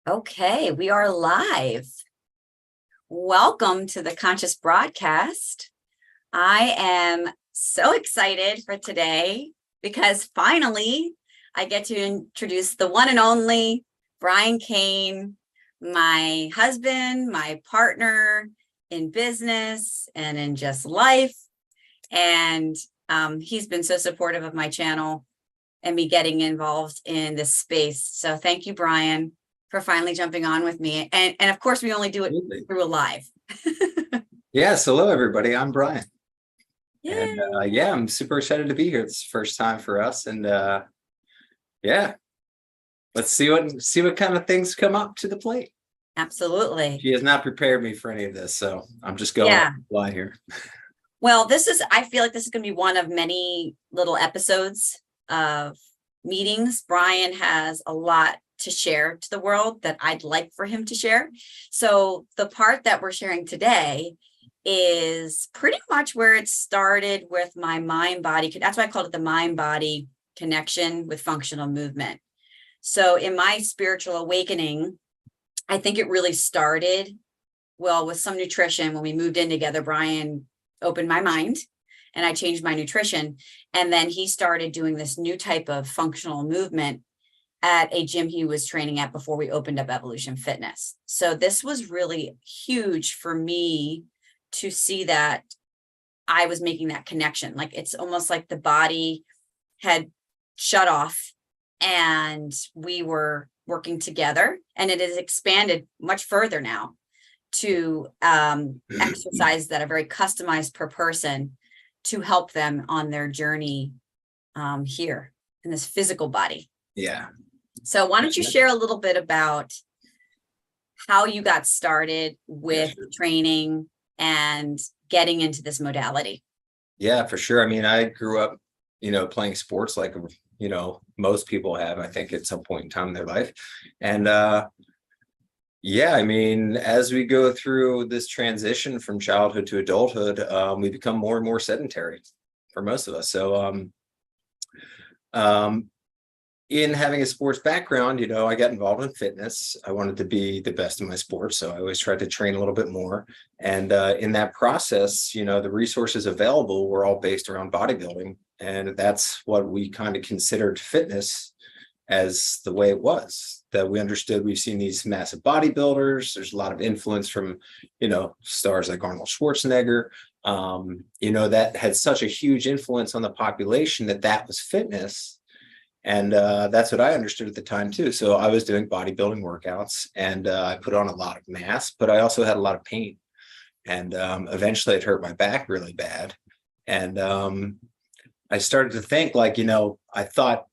Okay, we are live. Welcome to the Conscious Broadcast. I am so excited for today because finally I get to introduce the one and only Brian Kane, my husband, my partner in business and in just life. And he's been so supportive of my channel and me getting involved in this space. So thank you, Brian, for finally jumping on with me. And of course, we only do it through a live. Yes, hello everybody. I'm Brian. Yay. And I'm super excited to be here. It's the first time for us. And let's see what kind of things come up to the plate. Absolutely. She has not prepared me for any of this, so I'm just going on the fly here. Well, I feel like this is going to be one of many little episodes of meetings. Brian has a lot to share to the world that I'd like for him to share. So the part that we're sharing today is pretty much where it started with my mind body. That's why I called it the mind body connection with functional movement. So in my spiritual awakening, I think it really started, well, with some nutrition. When we moved in together, Brian opened my mind and I changed my nutrition. And then he started doing this new type of functional movement at a gym he was training at before we opened up Evolution Fitness. So this was really huge for me to see that I was making that connection. Like it's almost like the body had shut off and we were working together, and it has expanded much further now to exercises that are very customized per person to help them on their journey here in this physical body. Yeah. So why don't you share a little bit about how you got started with training and getting into this modality? Yeah, for sure. I mean, I grew up, playing sports like, most people have, I think, at some point in time in their life. And I mean, as we go through this transition from childhood to adulthood, we become more and more sedentary for most of us. So in having a sports background, I got involved in fitness. I wanted to be the best in my sport, so I always tried to train a little bit more. And in that process, the resources available were all based around bodybuilding. And that's what we kind of considered fitness as the way it was, that we understood. We've seen these massive bodybuilders. There's a lot of influence from, stars like Arnold Schwarzenegger, that had such a huge influence on the population that was fitness. And that's what I understood at the time too. So I was doing bodybuilding workouts and I put on a lot of mass, but I also had a lot of pain. And eventually it hurt my back really bad. And I started to think like, I thought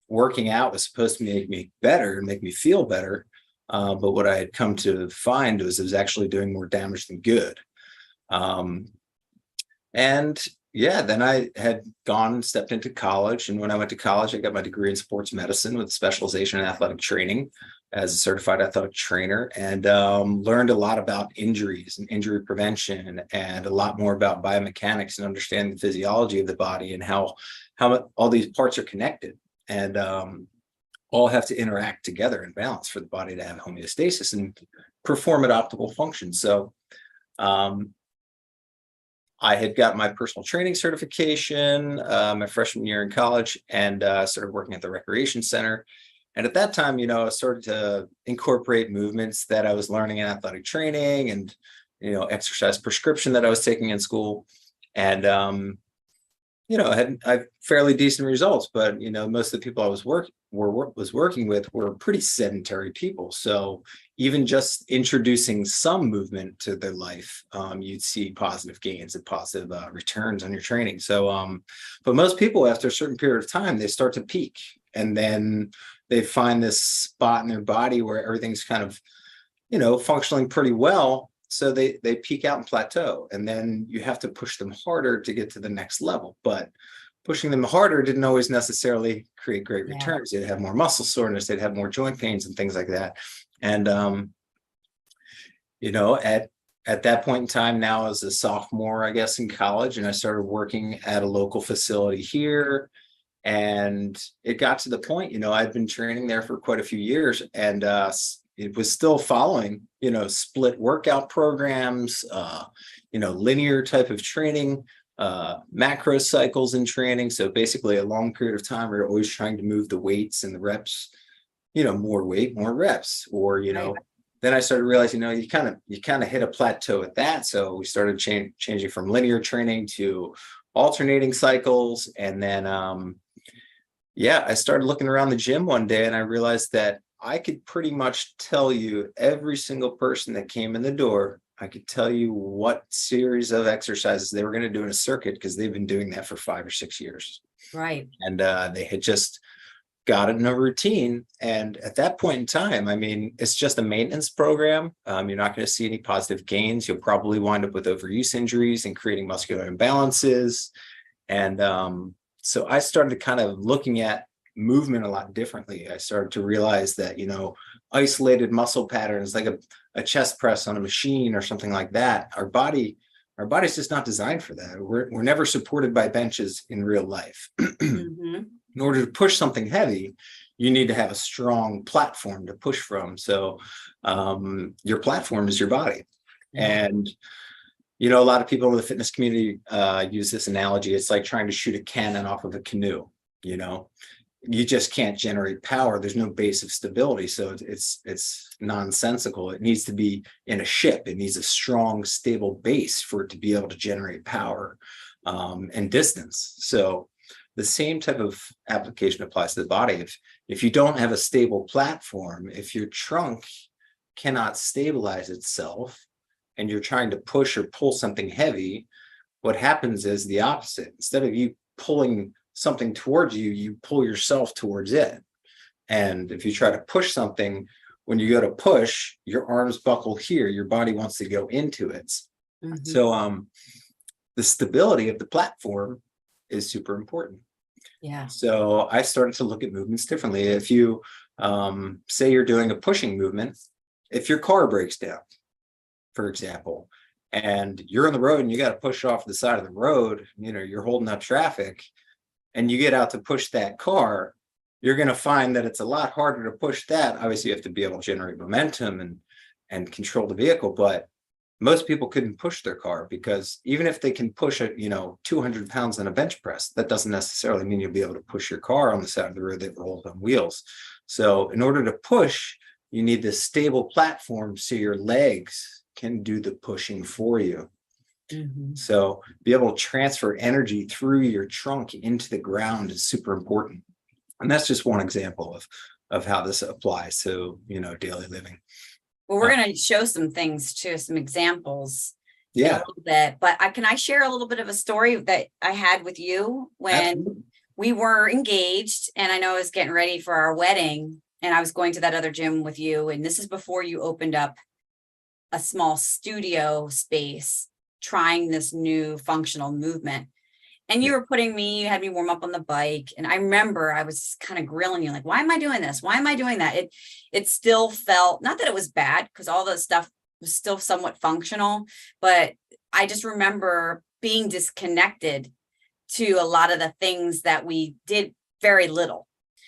working out was supposed to make me better and make me feel better. But what I had come to find was it was actually doing more damage than good. Then I had stepped into college. And when I went to college, I got my degree in sports medicine with specialization in athletic training as a certified athletic trainer, and learned a lot about injuries and injury prevention and a lot more about biomechanics and understanding the physiology of the body and how all these parts are connected and all have to interact together in balance for the body to have homeostasis and perform at optimal function. So I had got my personal training certification my freshman year in college and started working at the recreation center. And at that time, I started to incorporate movements that I was learning in athletic training and, exercise prescription that I was taking in school. And, I had fairly decent results, but, most of the people I was working with were pretty sedentary people. So even just introducing some movement to their life, you'd see positive gains and positive returns on your training. So, but most people after a certain period of time, they start to peak and then they find this spot in their body where everything's kind of, functioning pretty well. So they peak out and plateau, and then you have to push them harder to get to the next level. But pushing them harder didn't always necessarily create great returns. They'd have more muscle soreness, they'd have more joint pains and things like that. And, at that point in time, now as a sophomore, I guess, in college, and I started working at a local facility here. And it got to the point, I'd been training there for quite a few years. And, it was still following, split workout programs, linear type of training, macro cycles in training. So basically a long period of time, we're always trying to move the weights and the reps, more weight, more reps, or, Right. then I started realizing, you kind of hit a plateau at that. So we started changing from linear training to alternating cycles. And then, I started looking around the gym one day and I realized that I could pretty much tell you every single person that came in the door. I could tell you what series of exercises they were going to do in a circuit because they've been doing that for 5 or 6 years. Right. And they had just got it in a routine. And at that point in time, I mean, it's just a maintenance program. You're not going to see any positive gains. You'll probably wind up with overuse injuries and creating muscular imbalances. And so I started kind of looking at movement a lot differently. I started to realize that, isolated muscle patterns like a chest press on a machine or something like that, our body's just not designed for that. We're never supported by benches in real life. Mm-hmm. In order to push something heavy, you need to have a strong platform to push from. So your platform is your body. Yeah. And, a lot of people in the fitness community use this analogy. It's like trying to shoot a cannon off of a canoe. You just can't generate power. There's no base of stability. So it's nonsensical. It needs to be in a ship. It needs a strong, stable base for it to be able to generate power and distance. So the same type of application applies to the body. If you don't have a stable platform, if your trunk cannot stabilize itself and you're trying to push or pull something heavy, what happens is the opposite. Instead of you pulling something towards you, you pull yourself towards it. And if you try to push something, when you go to push, your arms buckle here, your body wants to go into it. Mm-hmm. So the stability of the platform is super important. Yeah. So I started to look at movements differently. If you say you're doing a pushing movement, if your car breaks down, for example, and you're on the road and you got to push off the side of the road, you're holding up traffic and you get out to push that car, you're going to find that it's a lot harder to push that. Obviously, you have to be able to generate momentum and control the vehicle, but most people couldn't push their car because even if they can push 200 pounds on a bench press, that doesn't necessarily mean you'll be able to push your car on the side of the road that rolls on wheels. So in order to push, you need this stable platform so your legs can do the pushing for you. Mm-hmm. So be able to transfer energy through your trunk into the ground is super important. And that's just one example of how this applies to, daily living. Well, we're going to show some things too, some examples. Yeah. A little bit, but can I share a little bit of a story that I had with you when Absolutely. we were engaged, and I know I was getting ready for our wedding, and I was going to that other gym with you, and this is before you opened up a small studio space, trying this new functional movement. And you had me warm up on the bike. And I remember I was kind of grilling you like, why am I doing this? Why am I doing that? It still felt, not that it was bad, because all the stuff was still somewhat functional, but I just remember being disconnected to a lot of the things that we did very little.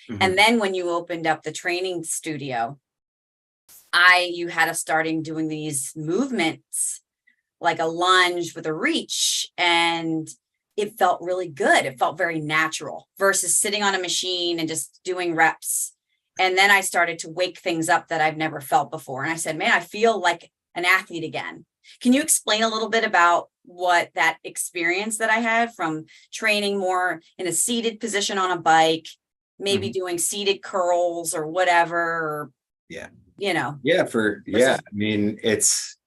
Mhm. And then when you opened up the training studio, you had us starting doing these movements like a lunge with a reach, and it felt really good. It felt very natural versus sitting on a machine and just doing reps. And then I started to wake things up that I've never felt before. And I said, man, I feel like an athlete again. Can you explain a little bit about what that experience that I had from training more in a seated position on a bike, maybe doing seated curls or whatever, or, Yeah. versus- I mean, it's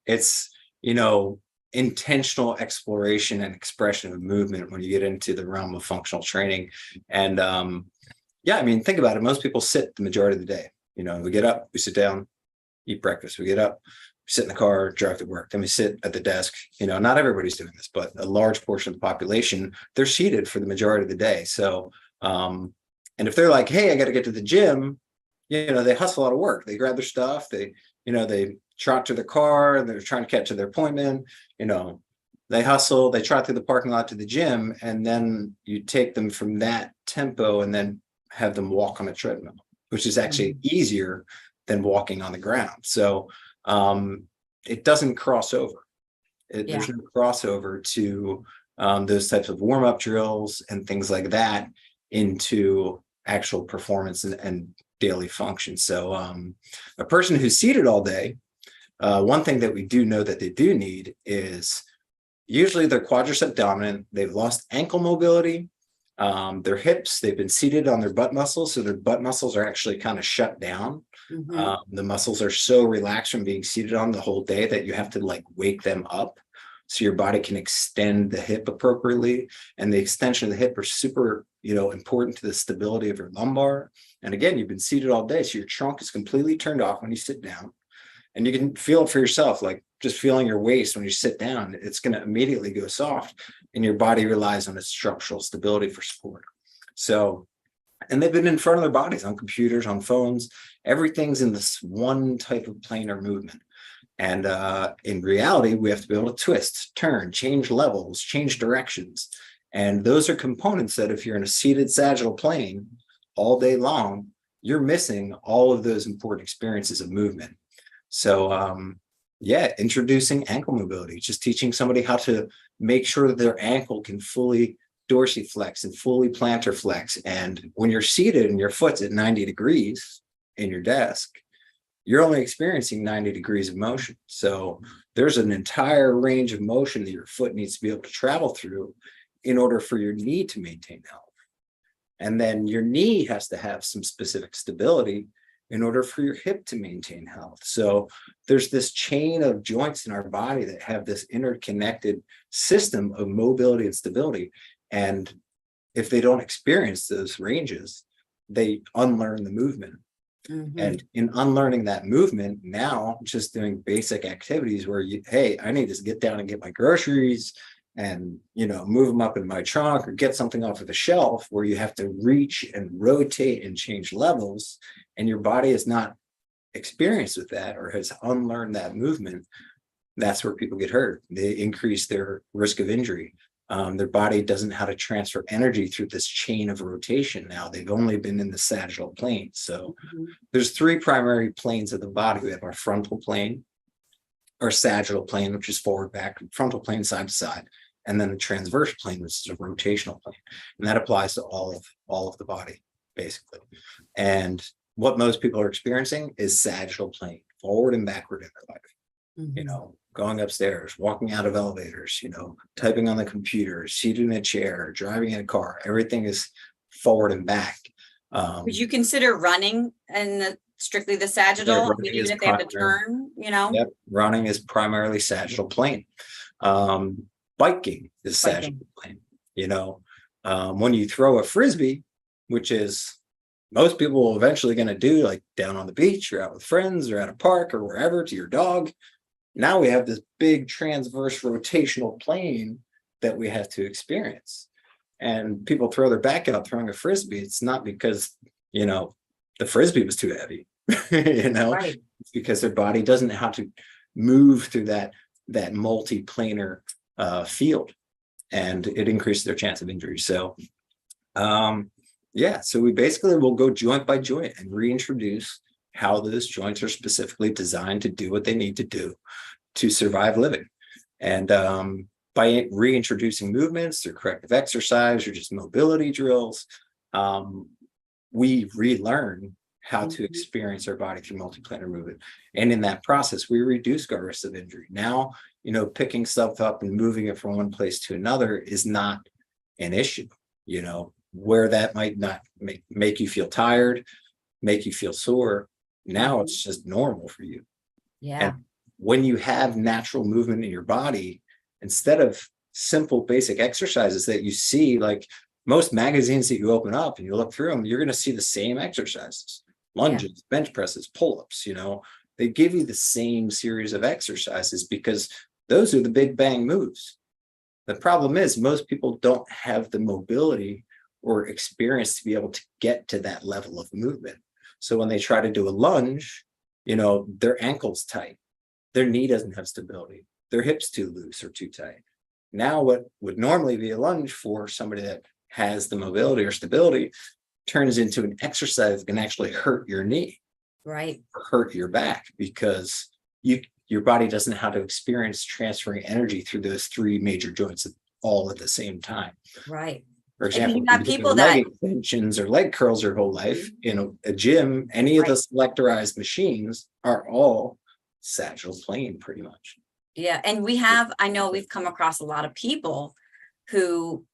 intentional exploration and expression of movement when you get into the realm of functional training. And I mean, think about it. Most people sit the majority of the day. We get up, we sit down, eat breakfast. We get up, sit in the car, drive to work. Then we sit at the desk. Not everybody's doing this, but a large portion of the population, they're seated for the majority of the day. So, and if they're like, hey, I got to get to the gym, they hustle out of work. They grab their stuff. They trot to their car. They're trying to get to their appointment. They hustle. They trot through the parking lot to the gym, and then you take them from that tempo and then have them walk on a treadmill, which is actually easier than walking on the ground. So it doesn't cross over. There's no crossover to those types of warm-up drills and things like that into actual performance and daily function. So a person who's seated all day, one thing that we do know that they do need is usually they're quadricep dominant. They've lost ankle mobility. Their hips, they've been seated on their butt muscles. So their butt muscles are actually kind of shut down. The muscles are so relaxed from being seated on the whole day that you have to like wake them up so your body can extend the hip appropriately. And the extension of the hip are super, important to the stability of your lumbar. And again, you've been seated all day, so your trunk is completely turned off when you sit down. And you can feel it for yourself, like just feeling your waist when you sit down, it's going to immediately go soft, and your body relies on its structural stability for support. So, and they've been in front of their bodies on computers, on phones, everything's in this one type of planar movement. And in reality, we have to be able to twist, turn, change levels, change directions. And those are components that if you're in a seated sagittal plane all day long, you're missing all of those important experiences of movement. So, introducing ankle mobility, just teaching somebody how to make sure that their ankle can fully dorsiflex and fully plantar flex. And when you're seated and your foot's at 90 degrees in your desk, you're only experiencing 90 degrees of motion. So there's an entire range of motion that your foot needs to be able to travel through in order for your knee to maintain health. And then your knee has to have some specific stability in order for your hip to maintain health. So there's this chain of joints in our body that have this interconnected system of mobility and stability. And if they don't experience those ranges, they unlearn the movement. And in unlearning that movement, now just doing basic activities where I need to get down and get my groceries and, move them up in my trunk or get something off of the shelf, where you have to reach and rotate and change levels, and your body is not experienced with that or has unlearned that movement. That's where people get hurt. They increase their risk of injury. Their body doesn't know how to transfer energy through this chain of rotation. Now they've only been in the sagittal plane. So there's three primary planes of the body. We have our frontal plane, our sagittal plane, which is forward, back, frontal plane, side to side, and then the transverse plane, which is a rotational plane. And that applies to all of the body, basically. And what most people are experiencing is sagittal plane, forward and backward in their life. Going upstairs, walking out of elevators, typing on the computer, seated in a chair, driving in a car, everything is forward and back. Would you consider running and strictly the sagittal, even if they have to turn, Yep, running is primarily sagittal plane. Biking is sagittal plane. When you throw a frisbee, which is most people will eventually going to do, like down on the beach or out with friends or at a park or wherever, to your dog. Now we have this big transverse rotational plane that we have to experience. And people throw their back out throwing a frisbee. It's not because, the frisbee was too heavy, Right. It's because their body doesn't know how to move through that multi-planar field, and it increases their chance of injury. So, so we basically will go joint by joint and reintroduce how those joints are specifically designed to do what they need to do to survive living. And by reintroducing movements through corrective exercise or just mobility drills, we relearn how to experience our body through multiplanar movement. And in that process, we reduce our risk of injury. Now, picking stuff up and moving it from one place to another is not an issue, where that might not make you feel tired, make you feel sore. Now it's just normal for you. Yeah. And when you have natural movement in your body, instead of simple basic exercises that you see, like most magazines that you open up and you look through them, you're going to see the same exercises, lunges, bench presses, pull-ups, they give you the same series of exercises because those are the big bang moves. The problem is most people don't have the mobility or experience to be able to get to that level of movement. So when they try to do a lunge, their ankle's tight, their knee doesn't have stability, their hip's too loose or too tight. Now what would normally be a lunge for somebody that has the mobility or stability turns into an exercise that can actually hurt your knee Right. hurt your back, because your body doesn't know how to experience transferring energy through those three major joints all at the same time. Right. For And example, you if got you've been people doing leg that, extensions or leg curls your whole life in a gym, any of the right. selectorized machines are all sagittal plane pretty much. Yeah. And I know we've come across a lot of people who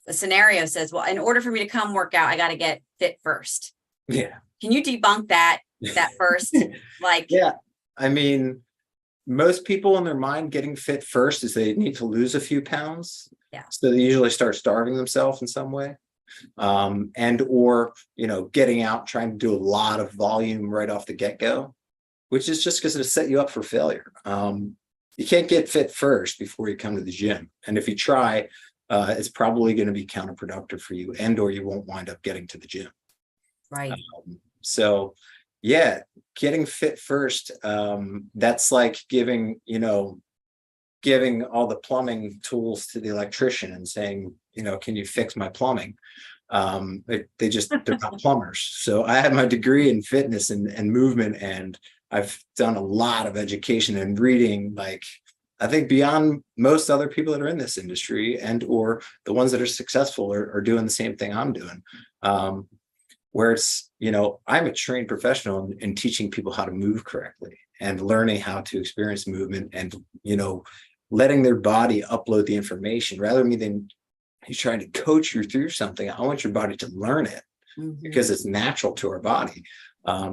the scenario says, well, in order for me to come work out, I got to get fit first. Yeah. Can you debunk that first? Like, Yeah. I mean, most people in their mind getting fit first is they need to lose a few pounds. Yeah. So they usually start starving themselves in some way. And or, getting out, trying to do a lot of volume right off the get-go, which is just because it'll set you up for failure. You can't get fit first before you come to the gym. And if you try, it's probably going to be counterproductive for you, and or you won't wind up getting to the gym. right. So yeah, getting fit first, that's like giving all the plumbing tools to the electrician and saying, can you fix my plumbing? They're not plumbers. So I have my degree in fitness and movement, and I've done a lot of education and reading, like I think beyond most other people that are in this industry, and or the ones that are successful are doing the same thing I'm doing. Where it's, I'm a trained professional in teaching people how to move correctly and learning how to experience movement, and, letting their body upload the information rather than he's trying to coach you through something. I want your body to learn it because it's natural to our body.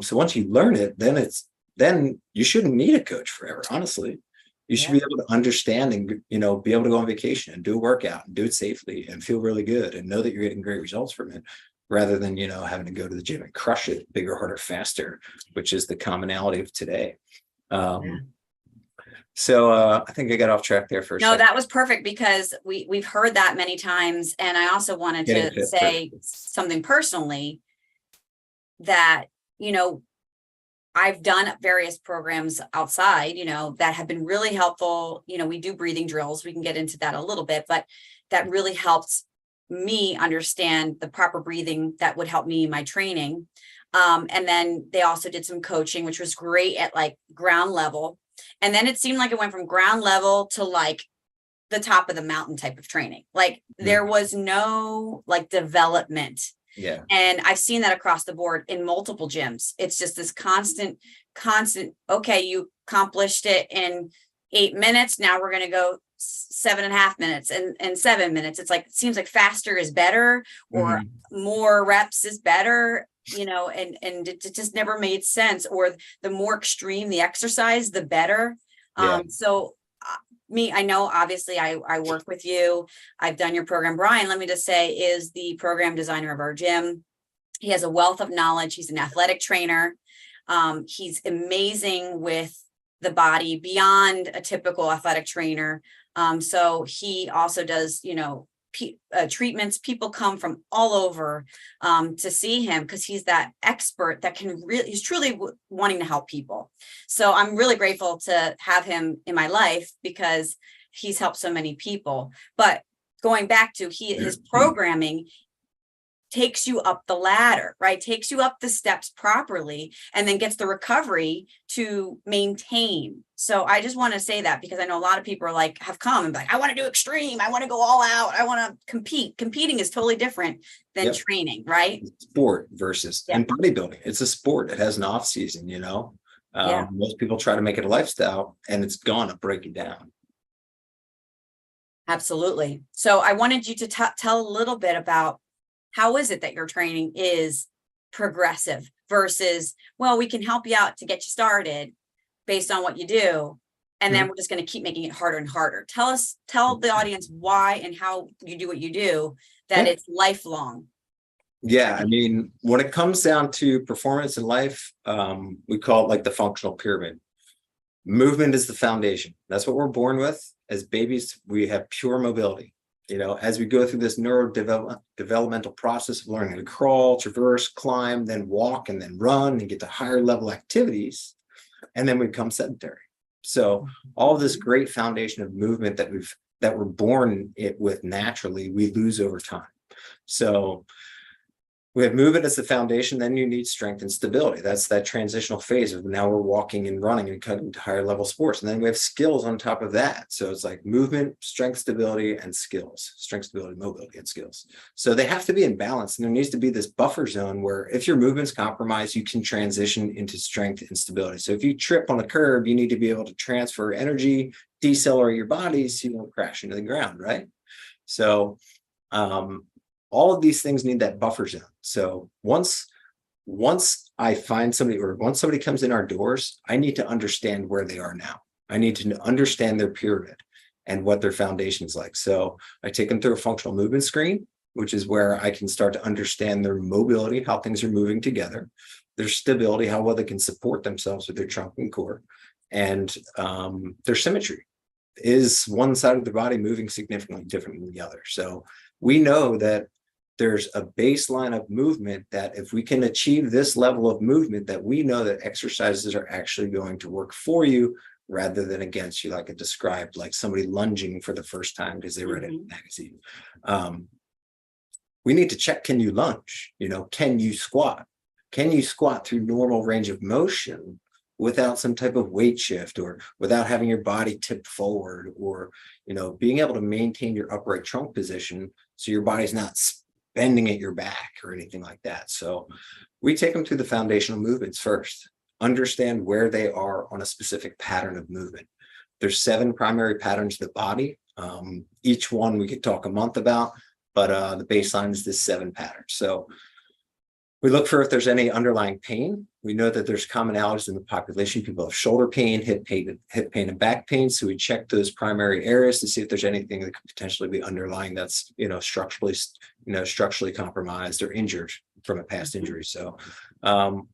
So once you learn it, then you shouldn't need a coach forever. Honestly, you should be able to understand and, be able to go on vacation and do a workout and do it safely and feel really good and know that you're getting great results from it, rather than, having to go to the gym and crush it bigger, harder, faster, which is the commonality of today. So I think I got off track there for a No, second. that was perfect, because we've heard that many times. And I also wanted to say something personally that, I've done various programs outside, that have been really helpful. We do breathing drills. We can get into that a little bit, but that really helps me understand the proper breathing that would help me in my training. And then they also did some coaching, which was great at like ground level. And then it seemed like it went from ground level to like the top of the mountain type of training. Like there was no like development. Yeah. And I've seen that across the board in multiple gyms. It's just this constant, okay, you accomplished it in 8 minutes. Now we're going to go 7.5 minutes and 7 minutes. It's like, it seems like faster is better, or more reps is better, and it just never made sense. Or the more extreme the exercise, the better. So I know, obviously I work with you. I've done your program. Brian, let me just say, is the program designer of our gym. He has a wealth of knowledge. He's an athletic trainer. He's amazing with the body beyond a typical athletic trainer. So he also does, treatments. People come from all over to see him, because he's that expert that he's truly wanting to help people. So I'm really grateful to have him in my life, because he's helped so many people. But going back to his programming takes you up the ladder, right? Takes you up the steps properly, and then gets the recovery to maintain. So I just want to say that, because I know a lot of people are like, have come and like, I want to do extreme. I want to go all out. I want to compete. Competing is totally different than training, right? Sport versus and bodybuilding. It's a sport. It has an off season, most people try to make it a lifestyle, and it's gonna break you down. Absolutely. So I wanted you to tell a little bit about, how is it that your training is progressive versus, well, we can help you out to get you started based on what you do, and then we're just going to keep making it harder and harder. Tell the audience why and how you do what you do, that it's lifelong. Yeah, I mean, when it comes down to performance in life, we call it like the functional pyramid. Movement is the foundation. That's what we're born with. As babies, we have pure mobility. As we go through this developmental process of learning to crawl, traverse, climb, then walk, and then run, and get to higher level activities, and then we become sedentary. So all of this great foundation of movement that we're born with naturally, we lose over time. So we have movement as the foundation, then you need strength and stability. That's that transitional phase of now we're walking and running and cutting to higher level sports. And then we have skills on top of that. So it's like movement, strength, stability, and skills, strength, stability, mobility, and skills. So they have to be in balance. And there needs to be this buffer zone where if your movement's compromised, you can transition into strength and stability. So if you trip on a curb, you need to be able to transfer energy, decelerate your body so you don't crash into the ground, right? So, all of these things need that buffer zone. So once I find somebody, or once somebody comes in our doors, I need to understand where they are now. I need to understand their pyramid and what their foundation is like. So I take them through a functional movement screen, which is where I can start to understand their mobility, how things are moving together, their stability, how well they can support themselves with their trunk and core, and their symmetry. Is one side of the body moving significantly different than the other? So we know that there's a baseline of movement that if we can achieve this level of movement, that we know that exercises are actually going to work for you rather than against you, like I described, like somebody lunging for the first time because they read it in a magazine. We need to check, can you lunge? Can you squat? Can you squat through normal range of motion without some type of weight shift, or without having your body tipped forward, or being able to maintain your upright trunk position so your body's not bending at your back or anything like that. So we take them through the foundational movements first, understand where they are on a specific pattern of movement. There's 7 primary patterns of the body. Each one we could talk a month about, but the baseline is this 7 patterns. So we look for if there's any underlying pain. We know that there's commonalities in the population. People have shoulder pain, hip pain, and back pain. So we check those primary areas to see if there's anything that could potentially be underlying that's structurally compromised or injured from a past injury. So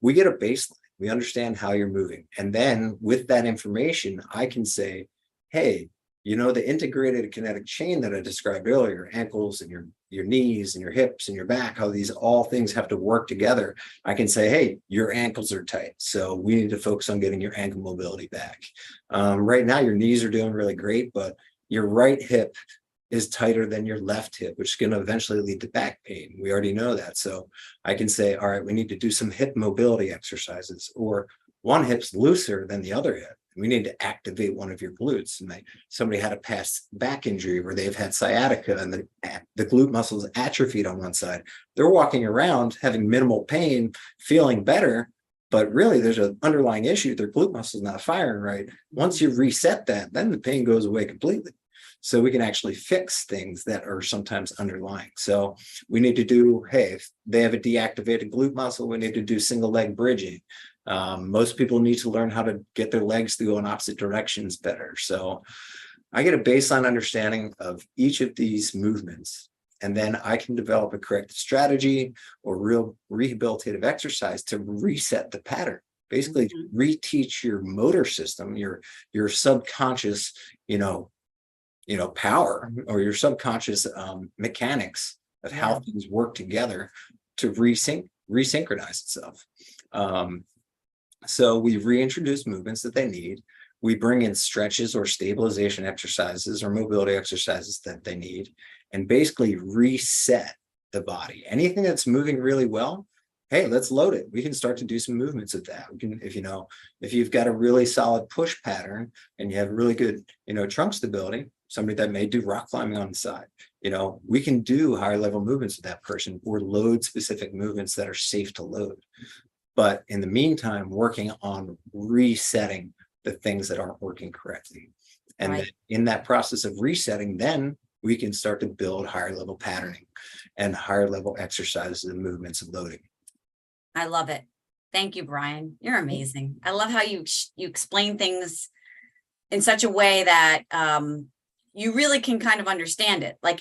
we get a baseline. We understand how you're moving, and then with that information, I can say, hey, the integrated kinetic chain that I described earlier, your ankles and your knees and your hips and your back, how these all things have to work together. I can say, hey, your ankles are tight, so we need to focus on getting your ankle mobility back. Right now, your knees are doing really great, but your right hip is tighter than your left hip, which is going to eventually lead to back pain. We already know that. So I can say, all right, we need to do some hip mobility exercises, or one hip's looser than the other hip. We need to activate one of your glutes. And somebody had a past back injury where they've had sciatica and the glute muscles atrophied on one side. They're walking around having minimal pain, feeling better, but really there's an underlying issue. Their glute muscle is not firing right. Once you reset that, then the pain goes away completely. So we can actually fix things that are sometimes underlying. So we need to do, hey, if they have a deactivated glute muscle, we need to do single leg bridging. Most people need to learn how to get their legs to go in opposite directions better. So I get a baseline understanding of each of these movements, and then I can develop a corrective strategy or real rehabilitative exercise to reset the pattern. Basically, reteach your motor system, your subconscious, power, or your subconscious mechanics of how things work together to resynchronize itself. So we reintroduce movements that they need. We bring in stretches or stabilization exercises or mobility exercises that they need, and basically reset the body. Anything that's moving really well, hey, let's load it. We can start to do some movements of that. We can, if you've got a really solid push pattern and you have really good, trunk stability, somebody that may do rock climbing on the side, we can do higher level movements with that person, or load specific movements that are safe to load. But in the meantime, working on resetting the things that aren't working correctly. And Right. in that process of resetting, then we can start to build higher level patterning and higher level exercises and movements and loading. I love it. Thank you, Brian. You're amazing. I love how you explain things in such a way that you really can kind of understand it. Like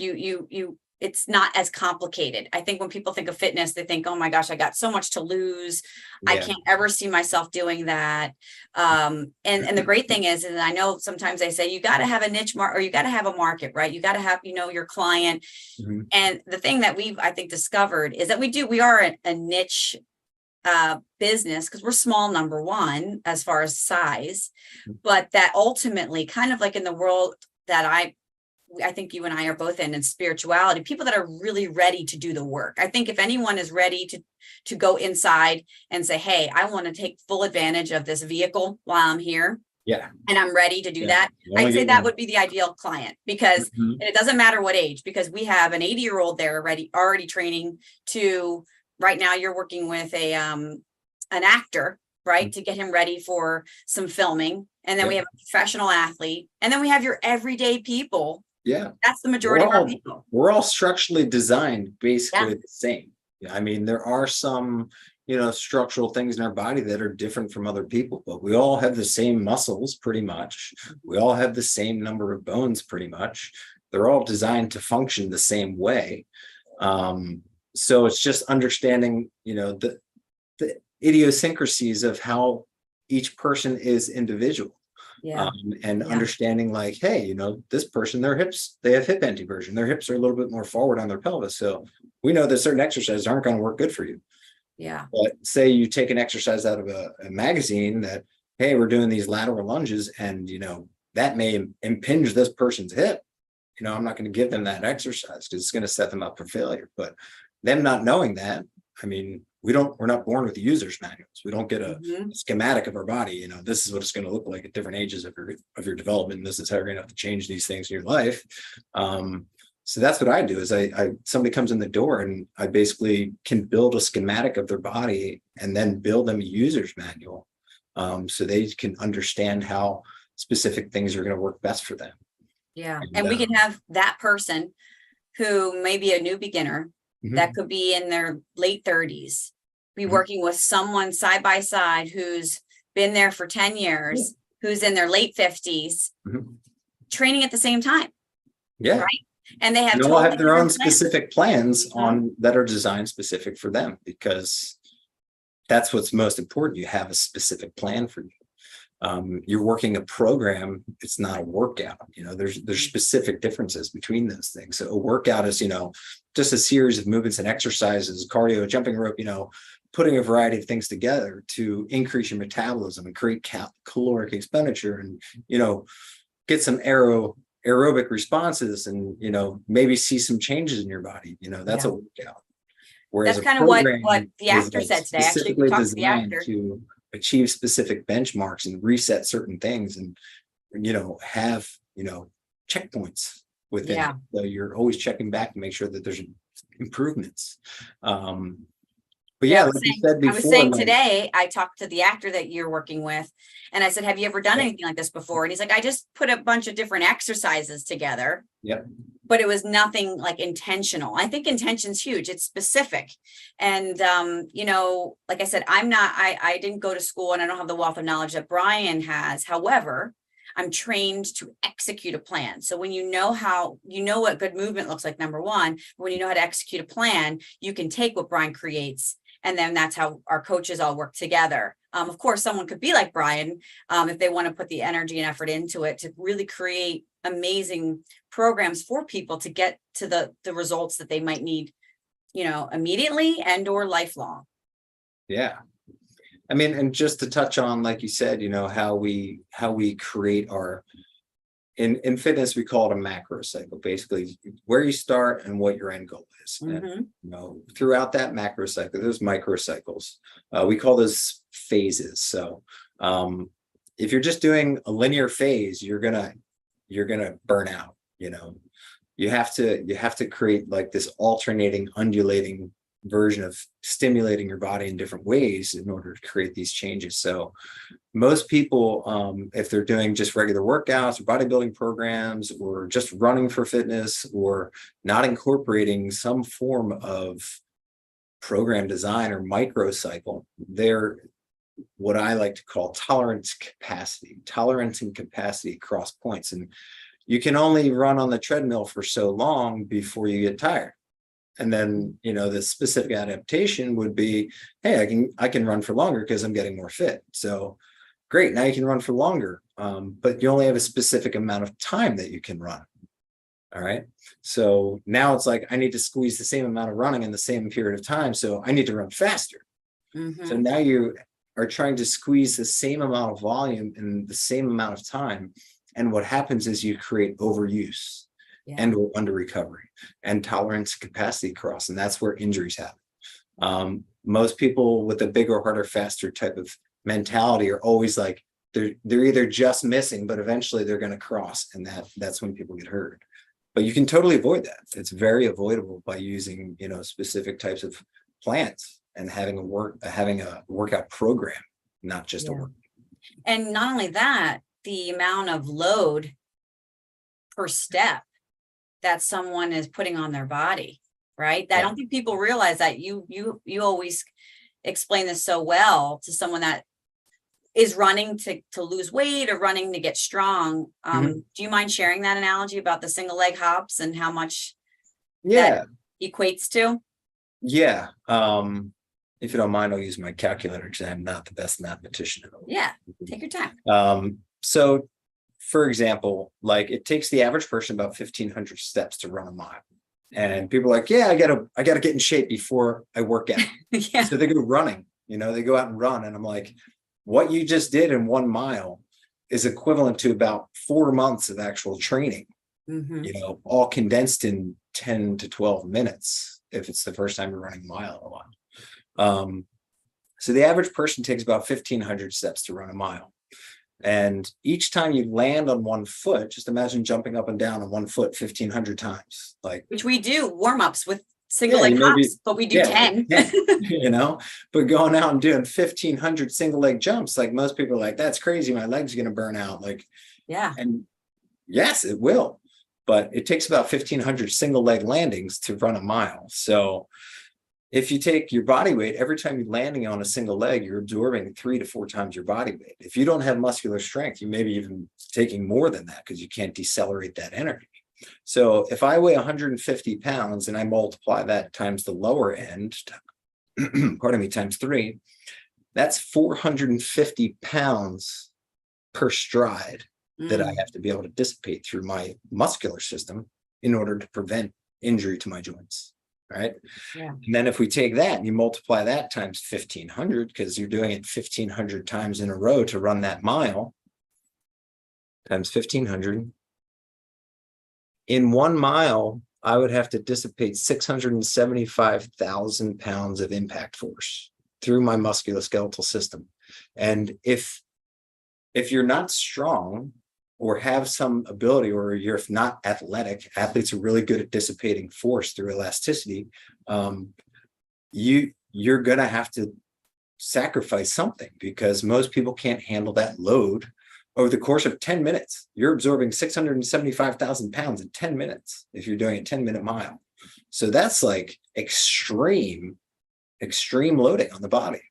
it's not as complicated. I think when people think of fitness, they think, oh my gosh, I got so much to lose. I can't ever see myself doing that. And the great thing is, and I know sometimes they say, you got to have a niche market, or you got to have a market, right? You got to have, your client. And the thing that we've, I think, discovered is that we are a niche business, because we're small, number one, as far as size, but that ultimately, kind of like in the world that I I think you and I are both in spirituality, people that are really ready to do the work. I think if anyone is ready to go inside and say, hey, I want to take full advantage of this vehicle while I'm here, Yeah. and I'm ready to do Yeah. that, You only I'd say get that one. would be the ideal client, because Mhm. and it doesn't matter what age, because we have an 80-year-old there already training to, right now you're working with an actor, right, to get him ready for some filming. And then we Yep. have a professional athlete, and then we have your everyday people. Yeah. That's the majority of our people. We're all structurally designed basically Yeah. the same. I mean, there are some, structural things in our body that are different from other people, but we all have the same muscles pretty much. We all have the same number of bones pretty much. They're all designed to function the same way. So it's just understanding, the idiosyncrasies of how each person is individual. Yeah. And Yeah. understanding like, hey, this person, their hips, they have hip anteversion. Their hips are a little bit more forward on their pelvis. So we know that certain exercises aren't going to work good for you. Yeah. But say you take an exercise out of a magazine that, hey, we're doing these lateral lunges, and that may impinge this person's hip. I'm not going to give them that exercise because it's going to set them up for failure. But them not knowing that, I mean, we're not born with user's manuals. We don't get a schematic of our body. This is what it's going to look like at different ages of your development. This is how you're going to have to change these things in your life. So that's what I do is somebody comes in the door and I basically can build a schematic of their body and then build them a user's manual. So they can understand how specific things are going to work best for them. Yeah. And we can have that person who may be a new beginner, that could be in their late 30s, be working with someone side by side who's been there for 10 years, who's in their late 50s, training at the same time. Yeah. Right. And they have all have their own plans. specific plans that are designed specific for them, because that's what's most important. You have a specific plan for you. You're working a program. It's not a workout. There's specific differences between those things. So a workout is, just a series of movements and exercises, cardio, jumping rope, putting a variety of things together to increase your metabolism and create caloric expenditure and, get some aerobic responses and, maybe see some changes in your body. That's a workout. Whereas that's kind of what the actor said today. Actually, we talked to the actor to achieve specific benchmarks and reset certain things and, have, checkpoints within it. So you're always checking back to make sure that there's improvements. But yeah, like you said before, I was saying today, I talked to the actor that you're working with, and I said, have you ever done anything like this before? And he's like, I just put a bunch of different exercises together. Yep. But it was nothing like intentional. I think intention's huge. It's specific. And, like I said, I didn't go to school and I don't have the wealth of knowledge that Brian has. However, I'm trained to execute a plan. So when you know what good movement looks like, number one, when you know how to execute a plan, you can take what Brian creates. And then that's how our coaches all work together. Of course, someone could be like Brian if they want to put the energy and effort into it to really create amazing programs for people to get to the results that they might need, immediately and or lifelong. Yeah. I mean, and just to touch on, like you said, how we create our, in fitness, we call it a macro cycle, basically where you start and what your end goal is. And, throughout that macro cycle, there's micro cycles. We call those phases. So if you're just doing a linear phase, you're gonna burn out. You have to create like this alternating, undulating version of stimulating your body in different ways in order to create these changes. So most people, if they're doing just regular workouts or bodybuilding programs or just running for fitness or not incorporating some form of program design or microcycle, they're what I like to call tolerance and capacity across points. And you can only run on the treadmill for so long before you get tired. And then, the specific adaptation would be, hey, I can run for longer because I'm getting more fit. So great, now you can run for longer, but you only have a specific amount of time that you can run. All right. So now it's like, I need to squeeze the same amount of running in the same period of time. So I need to run faster. So now you are trying to squeeze the same amount of volume in the same amount of time. And what happens is you create overuse. and or under recovery, and tolerance capacity cross. And that's where injuries happen. Most people with a bigger, harder, faster type of mentality are always like, they're either just missing, but eventually they're going to cross. And that's when people get hurt. But you can totally avoid that. It's very avoidable by using, specific types of plans and having a workout program, not just a work. And not only that, the amount of load per step that someone is putting on their body, right? I don't think people realize that. You always explain this so well to someone that is running to lose weight or running to get strong. Do you mind sharing that analogy about the single leg hops and how much that equates to? Yeah. If you don't mind, I'll use my calculator because I'm not the best mathematician at all. Yeah, take your time. So for example, like it takes the average person about 1,500 steps to run a mile. And people are like, yeah, I gotta get in shape before I work out. So they go running, they go out and run. And I'm like, what you just did in 1 mile is equivalent to about 4 months of actual training, all condensed in 10 to 12 minutes. If it's the first time you're running a mile a lot. So the average person takes about 1,500 steps to run a mile. And each time you land on 1 foot, just imagine jumping up and down on 1 foot 1,500 times. Which we do warm-ups with single leg hops, but we do 10. But going out and doing 1,500 single leg jumps, like most people are like, that's crazy. My legs are going to burn out. And yes, it will. But it takes about 1,500 single leg landings to run a mile. So if you take your body weight, every time you're landing on a single leg, you're absorbing 3 to 4 times your body weight. If you don't have muscular strength, you may be even taking more than that because you can't decelerate that energy. So if I weigh 150 pounds and I multiply that times the lower end, pardon me, times 3, that's 450 pounds per stride that I have to be able to dissipate through my muscular system in order to prevent injury to my joints. Right. And then if we take that and you multiply that times 1,500, because you're doing it 1,500 times in a row to run that mile, times 1,500. In 1 mile, I would have to dissipate 675,000 pounds of impact force through my musculoskeletal system. And if you're not strong or have some ability, or you're not athletic, athletes are really good at dissipating force through elasticity. You're going to have to sacrifice something because most people can't handle that load over the course of 10 minutes. You're absorbing 675,000 pounds in 10 minutes if you're doing a 10-minute mile. So that's like extreme loading on the body.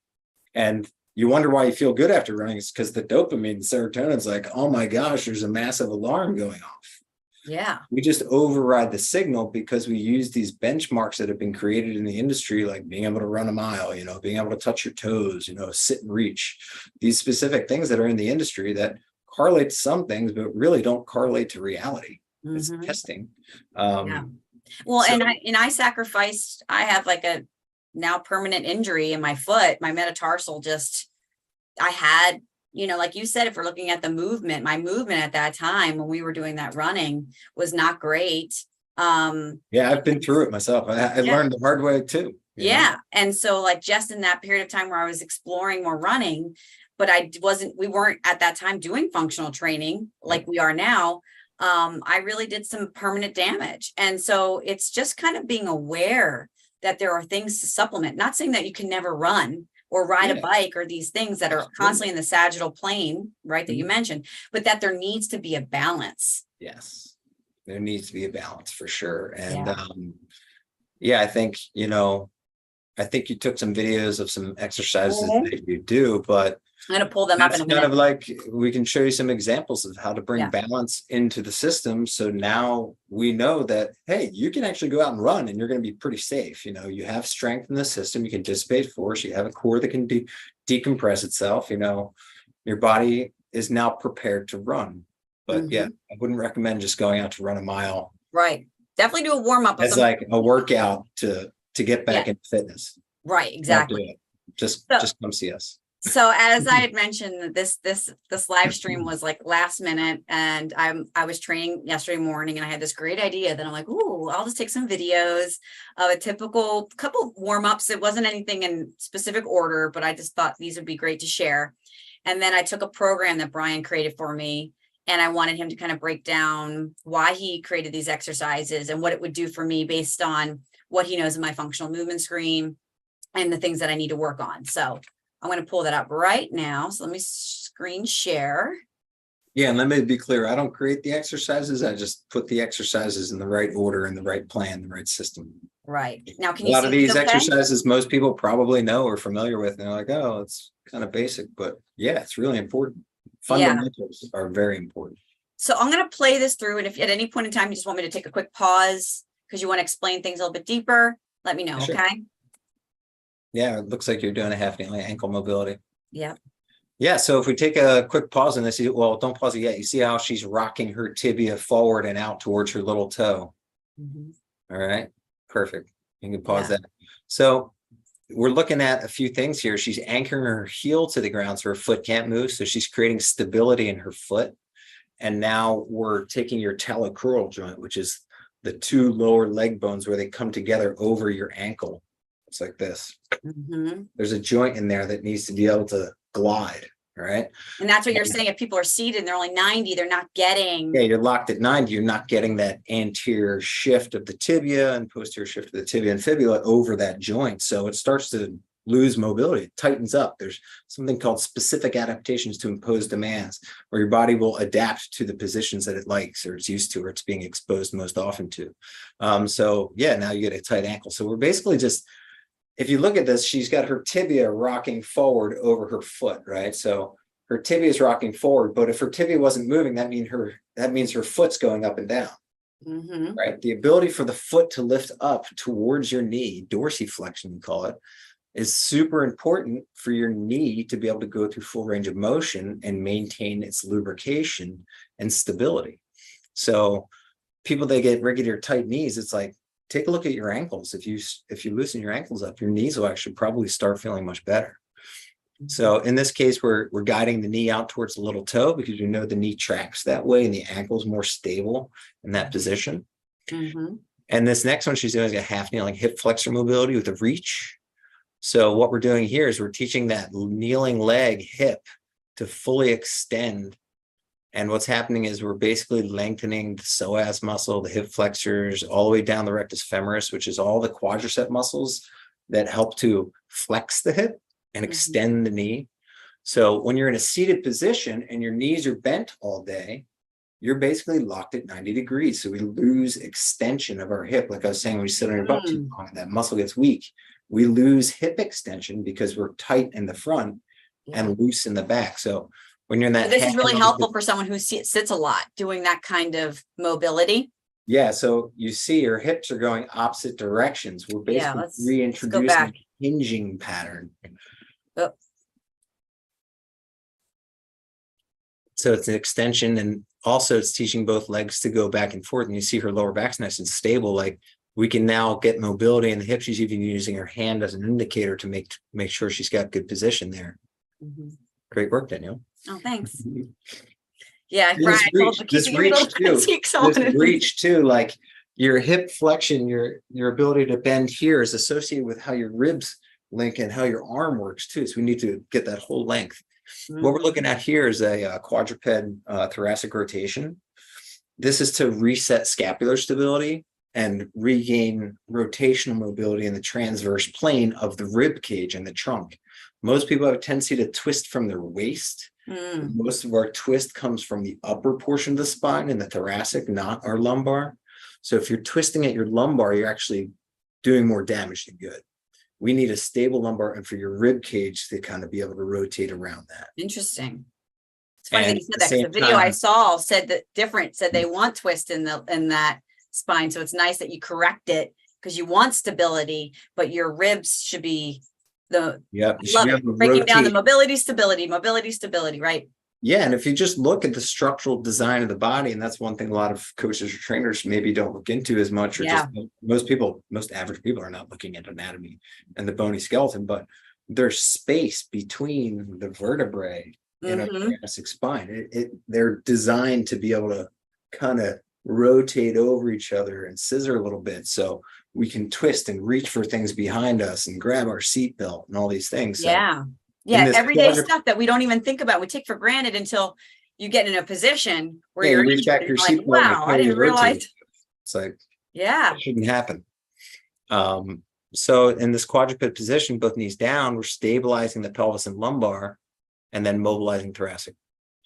And you wonder why you feel good after running. It's because the dopamine and serotonin is like, oh my gosh, there's a massive alarm going off. Yeah. We just override the signal because we use these benchmarks that have been created in the industry, like being able to run a mile, being able to touch your toes, sit and reach, these specific things that are in the industry that correlate to some things, but really don't correlate to reality. It's testing. Well, so, I sacrificed, I have like a now permanent injury in my foot, my metatarsal I had, like you said, if we're looking at the movement, my movement at that time when we were doing that running was not great. I've been through it myself. I learned the hard way too. Yeah. And so just in that period of time where I was exploring more running, but we weren't at that time doing functional training like we are now. I really did some permanent damage. And so it's just kind of being aware that there are things to supplement, not saying that you can never run or ride a bike or these things that are constantly in the sagittal plane, right, that you mentioned, but that there needs to be a balance. Yes, there needs to be a balance for sure. And I think, I think you took some videos of some exercises that you do, but I'm going to pull them up in a minute. Kind of like we can show you some examples of how to bring balance into the system. So now we know that, hey, you can actually go out and run and you're going to be pretty safe. You have strength in the system. You can dissipate force. You have a core that can decompress itself. Your body is now prepared to run. But I wouldn't recommend just going out to run a mile. Right. Definitely do a warm up. It's like a workout to get back into fitness. Right. Exactly. Just come see us. So as I had mentioned, this live stream was like last minute, and I was training yesterday morning, and I had this great idea that I'm like, ooh, I'll just take some videos of a typical couple warm-ups. It wasn't anything in specific order, but I just thought these would be great to share. And then I took a program that Brian created for me, and I wanted him to kind of break down why he created these exercises and what it would do for me based on what he knows in my functional movement screen and the things that I need to work on. So I'm going to pull that up right now. So let me screen share. Yeah, and let me be clear. I don't create the exercises. I just put the exercises in the right order, in the right plan, the right system. Right. Now, can A you lot see of these these okay? exercises most people probably know or familiar with, and they're like, oh, it's kind of basic, but yeah, it's really important. Yeah. Fundamentals are very important. So I'm going to play this through. And if at any point in time you just want me to take a quick pause because you want to explain things a little bit deeper, let me know. Sure. Okay. Yeah, it looks like you're doing a half kneeling ankle mobility. Yeah. Yeah, so if we take a quick pause on this, well, don't pause it yet. You see how she's rocking her tibia forward and out towards her little toe. All right, perfect. You can pause that. So we're looking at a few things here. She's anchoring her heel to the ground so her foot can't move. So she's creating stability in her foot. And now we're taking your talocrural joint, which is the two lower leg bones where they come together over your ankle. It's like this. There's a joint in there that needs to be able to glide, right? And that's what you're saying. If people are seated and they're only 90, they're not getting. Yeah, you're locked at 90. You're not getting that anterior shift of the tibia and posterior shift of the tibia and fibula over that joint. So it starts to lose mobility. It tightens up. There's something called specific adaptations to imposed demands, where your body will adapt to the positions that it likes or it's used to or it's being exposed most often to. So yeah, now you get a tight ankle. So we're basically just, if you look at this, she's got her tibia rocking forward over her foot, right? So her tibia is rocking forward, but if her tibia wasn't moving, that means her foot's going up and down, right? The ability for the foot to lift up towards your knee, dorsiflexion we call it, is super important for your knee to be able to go through full range of motion and maintain its lubrication and stability. So people that get regular tight knees, it's like, take a look at your ankles. If you loosen your ankles up, your knees will actually probably start feeling much better. So in this case, we're guiding the knee out towards the little toe because you know the knee tracks that way and the ankle is more stable in that position. And this next one she's doing is a half kneeling hip flexor mobility with a reach. So what we're doing here is we're teaching that kneeling leg hip to fully extend. And what's happening is we're basically lengthening the psoas muscle, the hip flexors, all the way down the rectus femoris, which is all the quadricep muscles that help to flex the hip and extend the knee. So when you're in a seated position and your knees are bent all day, you're basically locked at 90 degrees. So we lose extension of our hip. Like I was saying, when you sit on your butt too long, that muscle gets weak. We lose hip extension because we're tight in the front and loose in the back. So when you're in that, this is really helpful for someone who sits a lot, doing that kind of mobility. Yeah, so you see your hips are going opposite directions. We're basically reintroducing a hinging pattern. So it's an extension, and also it's teaching both legs to go back and forth. And you see her lower back's nice and stable. Like we can now get mobility in the hips. She's even using her hand as an indicator to make sure she's got good position there. Great work, Danielle. Oh, thanks. Yeah, this reach too, like your hip flexion, your ability to bend here is associated with how your ribs link and how your arm works too. So we need to get that whole length. What we're looking at here is a quadruped thoracic rotation. This is to reset scapular stability and regain rotational mobility in the transverse plane of the rib cage and the trunk. Most people have a tendency to twist from their waist. Most of our twist comes from the upper portion of the spine in the thoracic, not our lumbar. So if you're twisting at your lumbar, you're actually doing more damage than good. We need a stable lumbar and for your rib cage to kind of be able to rotate around that. Interesting. It's funny that you said that because the video I saw said they want twist in that spine. So it's nice that you correct it because you want stability, but your ribs should be breaking down the mobility, stability, right? Yeah, and if you just look at the structural design of the body, and that's one thing a lot of coaches or trainers maybe don't look into as much, or just most average people are not looking at anatomy and the bony skeleton, but there's space between the vertebrae in a Mhm. thoracic spine. They're designed to be able to kind of rotate over each other and scissor a little bit, so we can twist and reach for things behind us and grab our seatbelt and all these things. So Yeah. in Yeah. this Everyday stuff that we don't even think about, we take for granted until you get in a position where yeah, you're you reach injured back and your you're like, seatbelt and you wow, I can't didn't even rotate. realize. It's like, Yeah. it shouldn't happen. So in this quadruped position, both knees down, we're stabilizing the pelvis and lumbar and then mobilizing thoracic.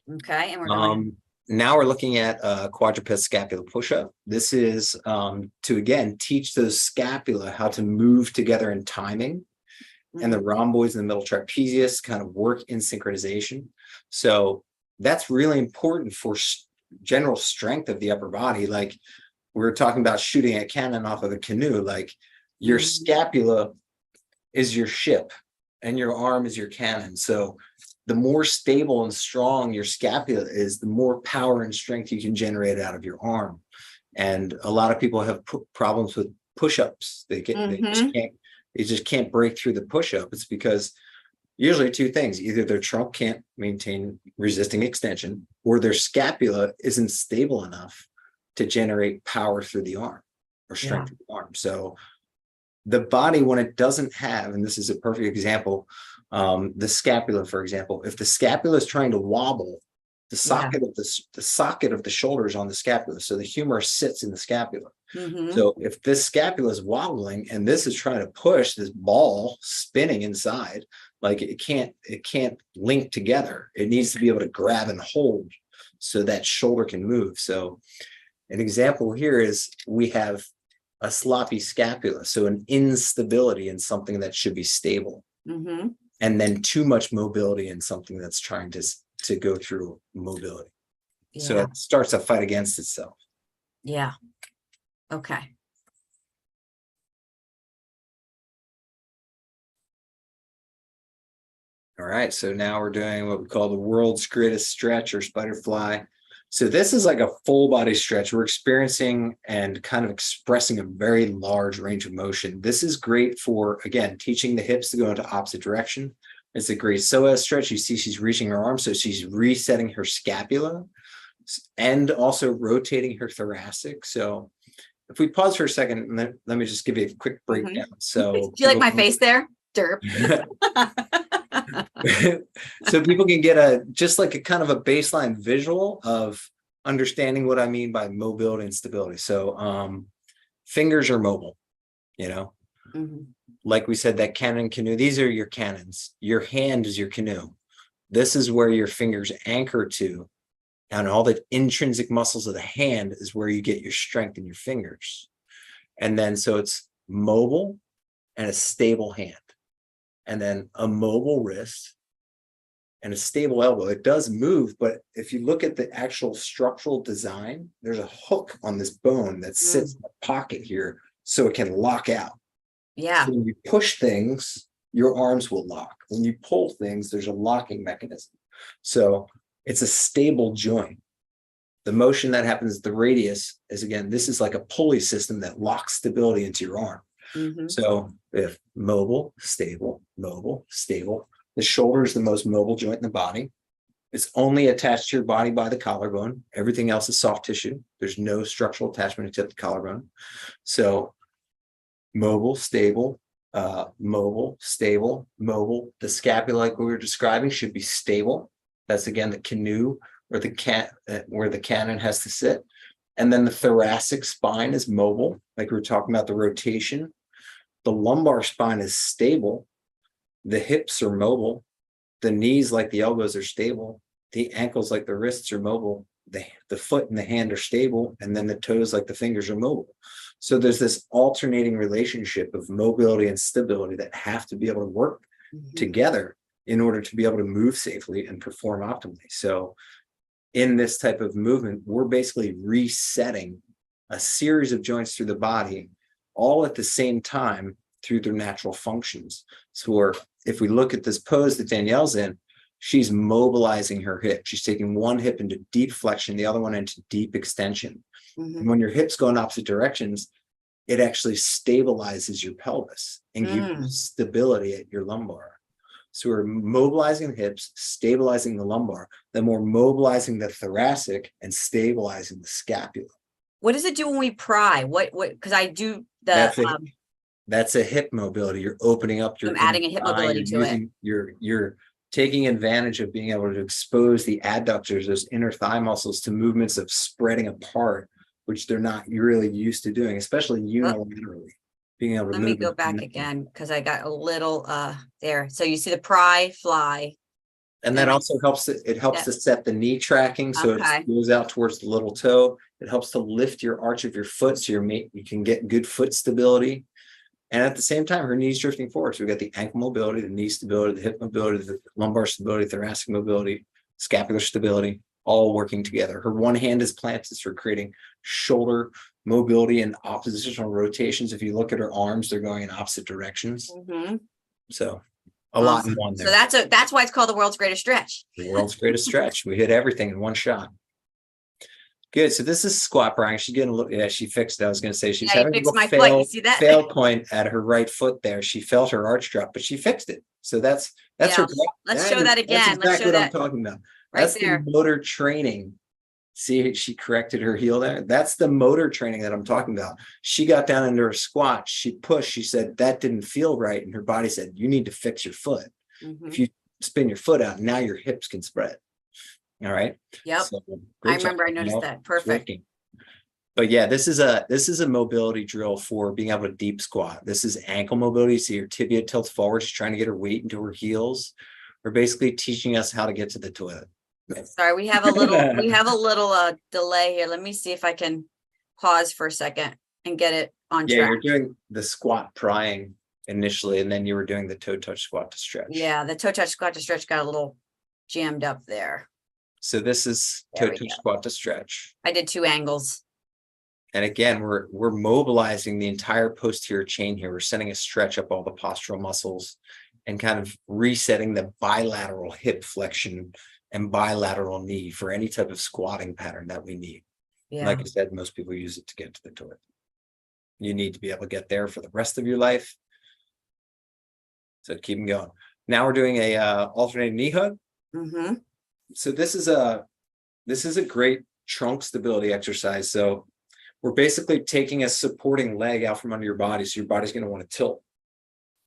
Okay. And we're going. Now we're looking at a quadruped scapula push-up. This is to again teach those scapula how to move together in timing, and the Mhm. rhomboids and the middle trapezius kind of work in synchronization. So that's really important for general strength of the upper body. Like we were talking about shooting a cannon off of a canoe, like your Mhm. scapula is your ship and your arm is your cannon. So the more stable and strong your scapula is, the more power and strength you can generate out of your arm. And a lot of people have problems with push-ups. They just can't break through the push-up. It's because usually two things: either their trunk can't maintain resisting extension, or their scapula isn't stable enough to generate power through the arm or strength through the arm. So the body, when it doesn't have, and this is a perfect example, the scapula, for example, if the scapula is trying to wobble, the socket of the shoulder is on the scapula, so the humerus sits in the scapula. Mhm. So if this scapula is wobbling and this is trying to push this ball spinning inside, like it can't link together. It needs to be able to grab and hold so that shoulder can move. So an example here is we have a sloppy scapula, so an instability in something that should be stable, Mhm. and then too much mobility in something that's trying to go through mobility. So Yeah. it starts a fight against itself. Yeah. Okay. All right, so now we're doing what we call the world's greatest stretch, or spider fly. So this is like a full body stretch. We're experiencing and kind of expressing a very large range of motion. This is great for, again, teaching the hips to go into opposite direction. It's a great psoas stretch. You see she's reaching her arm, so she's resetting her scapula and also rotating her thoracic. So if we pause for a second, let me just give you a quick breakdown. So Do you like my face there? Derp. so people can get just like a kind of a baseline visual of understanding what I mean by mobility and stability. So fingers are mobile, you know, Mhm. like we said, that cannon canoe, these are your cannons. Your hand is your canoe. This is where your fingers anchor to, and all the intrinsic muscles of the hand is where you get your strength in your fingers. And then so it's mobile and a stable hand, and then a mobile wrist and a stable elbow. It does move, but if you look at the actual structural design, there's a hook on this bone that sits in the pocket here so it can lock out. Yeah. So when you push things, your arms will lock. When you pull things, there's a locking mechanism. So it's a stable joint. The motion that happens at the radius is, again, this is like a pulley system that locks stability into your arm. Mhm. So if mobile, stable, mobile, stable. The shoulder is the most mobile joint in the body. It's only attached to your body by the collarbone. Everything else is soft tissue. There's no structural attachment except the collarbone. So mobile, stable, mobile, stable, mobile. The scapula, like we were describing, should be stable. That's, again, the canoe or where the cannon has to sit. And then the thoracic spine is mobile, like we were talking about the rotation. The lumbar spine is stable. The hips are mobile. The knees, like the elbows, are stable. The ankles, like the wrists, are mobile. The foot and the hand are stable. And then the toes, like the fingers, are mobile. So there's this alternating relationship of mobility and stability that have to be able to work together in order to be able to move safely and perform optimally. So in this type of movement, we're basically resetting a series of joints through the body all at the same time through their natural functions. So if we look at this pose that Danielle's in, she's mobilizing her hip. She's taking one hip into deep flexion, the other one into deep extension. And when your hips go in opposite directions, it actually stabilizes your pelvis and gives you stability at your lumbar. So we're mobilizing the hips, stabilizing the lumbar, then we're mobilizing the thoracic and stabilizing the scapula. What does it do when we pry? Because I do That's a hip mobility. You're opening up your I'm adding a hip inner thigh. mobility to it. You're taking advantage of being able to expose the adductors, those inner thigh muscles, to movements of spreading apart, which they're not really used to doing, especially unilaterally. Being able to Let me move go back again because I got a little there. So you see the pry, fly. and that also helps it helps to set the knee tracking, so Okay. it goes out towards the little toe. It helps to lift your arch of your foot so you can get good foot stability. And at the same time, her knees drifting forward. So we got the ankle mobility, the knee stability, the hip mobility, the lumbar stability, thoracic mobility, scapular stability, all working together. Her one hand is planted, so we're creating shoulder mobility and oppositional rotations. If you look at her arms, they're going in opposite directions. So a lot in one there. So that's why it's called the world's greatest stretch. The world's greatest stretch. We hit everything in one shot. Good. So this is squat prying. She's getting a little, yeah, she fixed it. I was going to say she's having a fail point at her right foot there. She felt her arch drop, but she fixed it. So that's her. Let's show that again. That's exactly what I'm talking about. That's the motor training. See, she corrected her heel there. That's the motor training that I'm talking about. She got down into her squat. She pushed. She said that didn't feel right. And her body said, you need to fix your foot. If you spin your foot out, now your hips can spread. All right. Yep. So, I remember I noticed that. Perfect. But yeah, this is a mobility drill for being able to deep squat. This is ankle mobility. So your tibia tilts forward. She's trying to get her weight into her heels. We're basically teaching us how to get to the toilet. Sorry, we have a little delay here. Let me see if I can pause for a second and get it on track. Yeah, you're doing the squat prying initially, and then you were doing the toe touch squat to stretch. Yeah, the toe touch squat to stretch got a little jammed up there. So this is toe touch squat to stretch. I did 2 angles. And again, we're mobilizing the entire posterior chain here. We're sending a stretch up all the postural muscles and kind of resetting the bilateral hip flexion and bilateral knee for any type of squatting pattern that we need. Yeah. Like I said, most people use it to get to the toilet. You need to be able to get there for the rest of your life. So keep them going. Now we're doing a alternating knee hug. So this is a great trunk stability exercise. So we're basically taking a supporting leg out from under your body. So your body's going to want to tilt.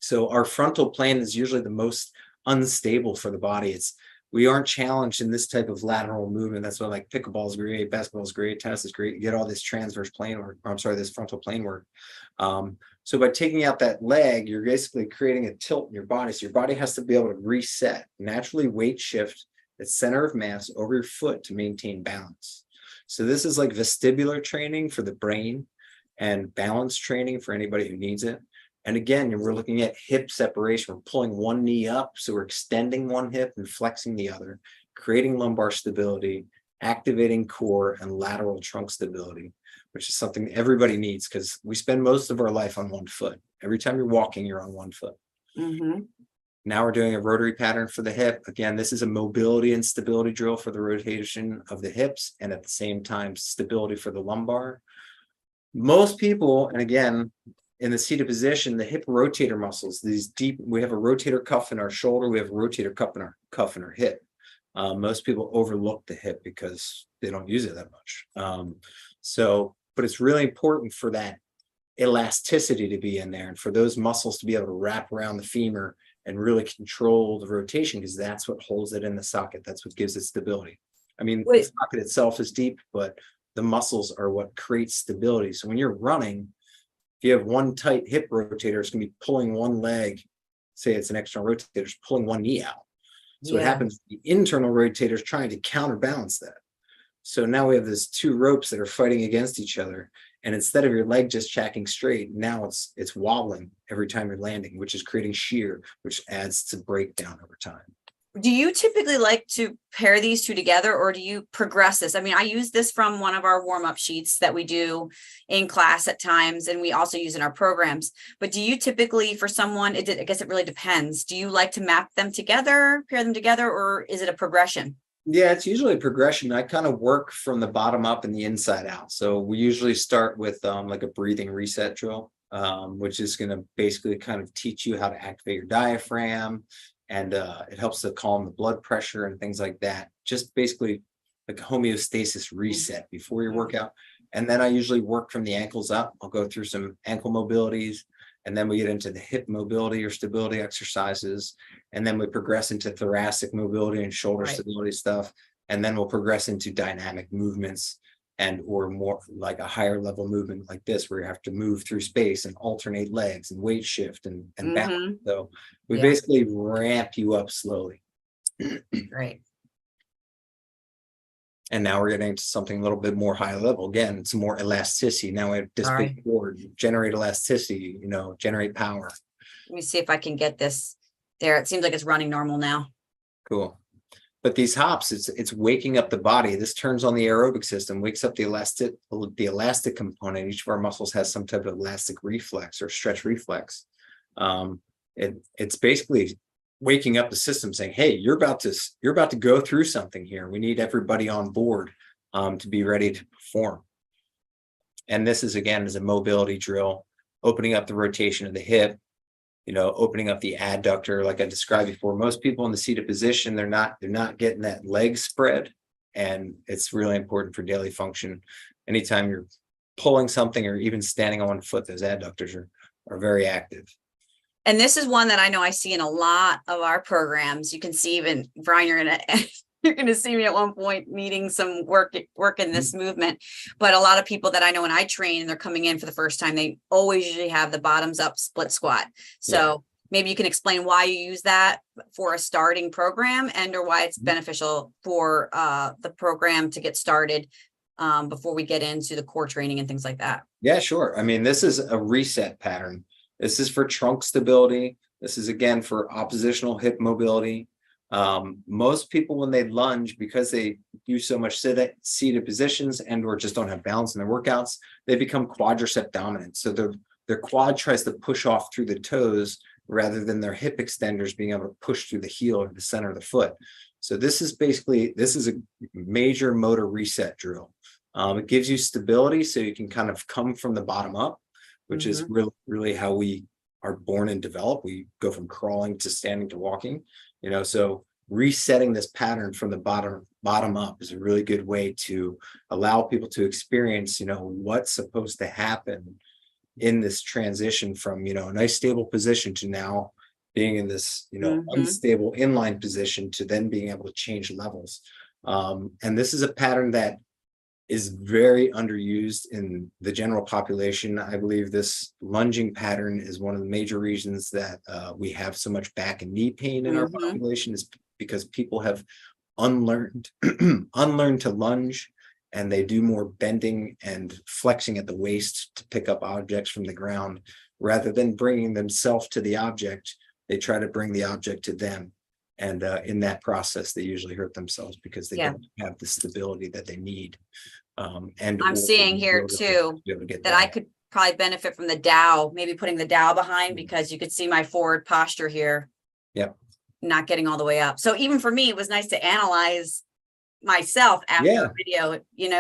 So our frontal plane is usually the most unstable for the body. We aren't challenged in this type of lateral movement. That's why like pickleball is great, basketball is great, tennis is great. You get all this transverse plane work, this frontal plane work. So by taking out that leg, you're basically creating a tilt in your body. So your body has to be able to reset, naturally weight shift the center of mass over your foot to maintain balance. So this is like vestibular training for the brain and balance training for anybody who needs it. And again, we're looking at hip separation. We're pulling one knee up, so we're extending one hip and flexing the other, creating lumbar stability, activating core and lateral trunk stability, which is something everybody needs because we spend most of our life on one foot. Every time you're walking, you're on one foot. Now we're doing a rotary pattern for the hip. Again, this is a mobility and stability drill for the rotation of the hips and at the same time, stability for the lumbar. Most people, and again, in the seated position, the hip rotator muscles, we have a rotator cuff in our shoulder, we have a rotator cuff in our hip. Most people overlook the hip because they don't use it that much. But it's really important for that elasticity to be in there and for those muscles to be able to wrap around the femur and really control the rotation because that's what holds it in the socket. That's what gives it stability. I mean, the socket itself is deep, but the muscles are what creates stability. So when you're running, if you have one tight hip rotator, it's going to be pulling one leg, say it's an external rotator, it's pulling one knee out. So what happens, the internal rotator is trying to counterbalance that. So now we have these 2 ropes that are fighting against each other. And instead of your leg just checking straight, now it's wobbling every time you're landing, which is creating shear, which adds to breakdown over time. Do you typically like to pair these 2 together or do you progress this? I mean, I use this from one of our warm-up sheets that we do in class at times, and we also use in our programs. But do you typically, for someone, I guess it really depends. Do you like to map them together, pair them together, or is it a progression? Yeah, it's usually a progression. I kind of work from the bottom up and the inside out. So we usually start with like a breathing reset drill, which is going to basically kind of teach you how to activate your diaphragm and it helps to calm the blood pressure and things like that. Just basically like homeostasis reset before your workout. And then I usually work from the ankles up. I'll go through some ankle mobilities, and then we get into the hip mobility or stability exercises. And then we progress into thoracic mobility and shoulder Right. stability stuff. And then we'll progress into dynamic movements and or more like a higher level movement like this, where you have to move through space and alternate legs and weight shift and balance. Mm-hmm. So we Yeah. basically ramp you up slowly. Great. And now we're getting to something a little bit more high level. Again, it's more elasticity. Now we have this All big board, generate elasticity, generate power. Let me see if I can get this there. It seems like it's running normal now. Cool. But these hops, it's waking up the body. This turns on the aerobic system, wakes up the elastic component. Each of our muscles has some type of elastic reflex or stretch reflex. It's basically waking up the system, saying, hey, you're about to go through something here. We need everybody on board to be ready to perform. And this is, again, is a mobility drill, opening up the rotation of the hip, opening up the adductor, like I described before. Most people in the seated position, they're not getting that leg spread. And it's really important for daily function. Anytime you're pulling something or even standing on one foot, those adductors are very active. And this is one that I know I see in a lot of our programs. You can see even Brian, you're gonna see me at one point needing some work in this movement. But a lot of people that I know when I train and they're coming in for the first time, they always usually have the bottoms up split squat. So maybe you can explain why you use that for a starting program and or why it's beneficial for the program to get started before we get into the core training and things like that. Yeah, sure. I mean, this is a reset pattern. This is for trunk stability. This is, again, for oppositional hip mobility. Most people, when they lunge, because they use so much seated positions and or just don't have balance in their workouts, they become quadricep dominant. So their quad tries to push off through the toes rather than their hip extenders being able to push through the heel or the center of the foot. So this is a major motor reset drill. It gives you stability so you can kind of come from the bottom up, which is really how we are born and develop. We go from crawling to standing to walking, so resetting this pattern from the bottom up is a really good way to allow people to experience, what's supposed to happen in this transition from, a nice stable position to now being in this, unstable inline position to then being able to change levels. And this is a pattern that is very underused in the general population. I believe this lunging pattern is one of the major reasons that we have so much back and knee pain in our population, is because people have unlearned to lunge, and they do more bending and flexing at the waist to pick up objects from the ground rather than bringing themselves to the object. They try to bring the object to them. And in that process, they usually hurt themselves because they don't have the stability that they need. And I'm seeing here too that I could probably benefit from the dowel, maybe putting the dowel behind, because you could see my forward posture here. Yep. Not getting all the way up. So even for me, it was nice to analyze myself after a video,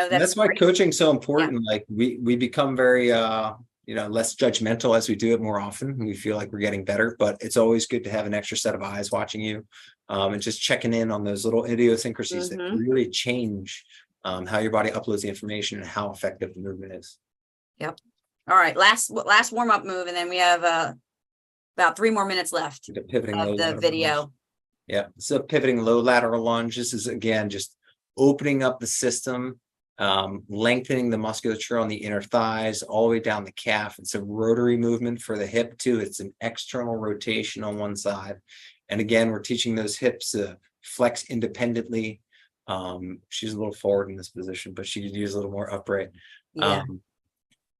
that's why coaching's so important. Like we become very less judgmental as we do it more often. We feel like we're getting better, but it's always good to have an extra set of eyes watching you, and just checking in on those little idiosyncrasies that really change how your body uploads the information and how effective the movement is. Yep. All right. Last warm-up move, and then we have about 3 more minutes left of the video. Lunge. Yeah. So pivoting low lateral lunge. This is, again, just opening up the system, lengthening the musculature on the inner thighs all the way down the calf. It's a rotary movement for the hip too. It's an external rotation on one side. And again, we're teaching those hips to flex independently. She's a little forward in this position, but she could use a little more upright.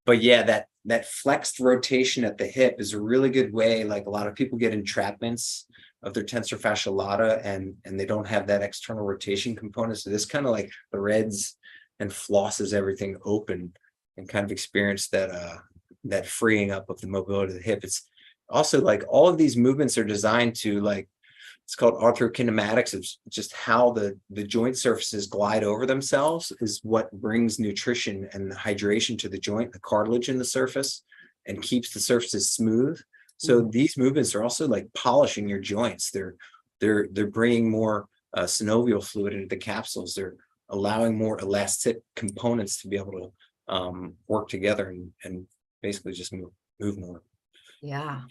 But yeah, that flexed rotation at the hip is a really good way. Like, a lot of people get entrapments of their tensor fascia lata and they don't have that external rotation component. So this kind of like threads and flosses everything open and kind of experience that freeing up of the mobility of the hip. It's also like all of these movements are designed to, like, it's called arthrokinematics. It's just how the joint surfaces glide over themselves is what brings nutrition and hydration to the joint, the cartilage in the surface, and keeps the surfaces smooth. So these movements are also like polishing your joints. They're They're bringing more synovial fluid into the capsules. They're allowing more elastic components to be able to work together and basically just move more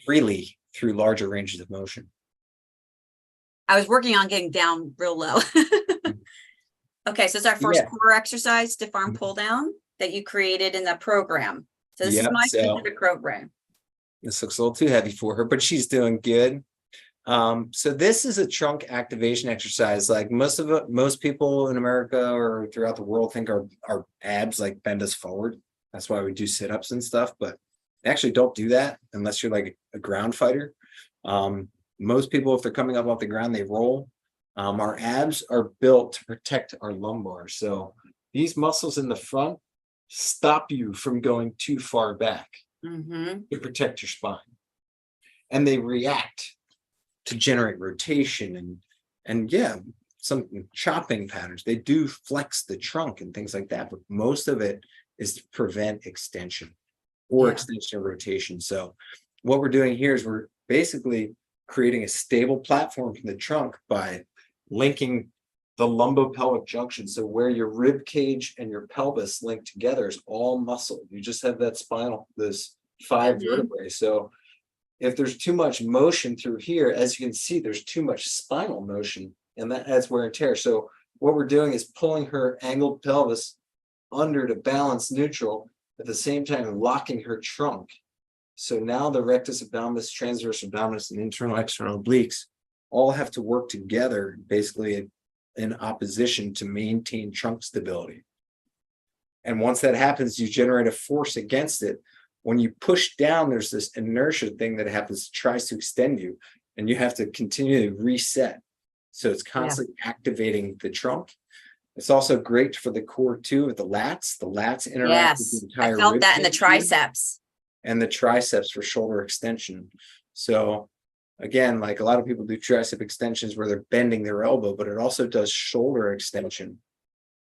freely through larger ranges of motion. I was working on getting down real low. Okay, so it's our first core exercise, stiff arm pull down, that you created in the program. So this is my specific program. This looks a little too heavy for her, but she's doing good. So this is a trunk activation exercise. Like most people in America or throughout the world think our abs like bend us forward. That's why we do sit-ups and stuff, but actually don't do that unless you're like a ground fighter. Most people, if they're coming up off the ground, they roll. Our abs are built to protect our lumbar. So these muscles in the front stop you from going too far back to protect your spine. And they react to generate rotation and some chopping patterns. They do flex the trunk and things like that, but most of it is to prevent extension or extension of rotation. So what we're doing here is we're basically creating a stable platform for the trunk by linking the lumbopelvic junction. So where your rib cage and your pelvis link together is all muscle. You just have that spinal, this 5 vertebrae. So if there's too much motion through here, as you can see, there's too much spinal motion and that adds wear and tear. So what we're doing is pulling her angled pelvis under to balance neutral, at the same time locking her trunk. So now the rectus abdominis, transverse abdominis, and internal external obliques all have to work together, basically in opposition to maintain trunk stability. And once that happens, you generate a force against it. When you push down, there's this inertia thing that happens, tries to extend you, and you have to continually reset. So it's constantly activating the trunk. It's also great for the core too, with the lats. The lats interact with the entire I felt rib that in the cage triceps. and the triceps for shoulder extension. So again, like a lot of people do tricep extensions where they're bending their elbow, but it also does shoulder extension.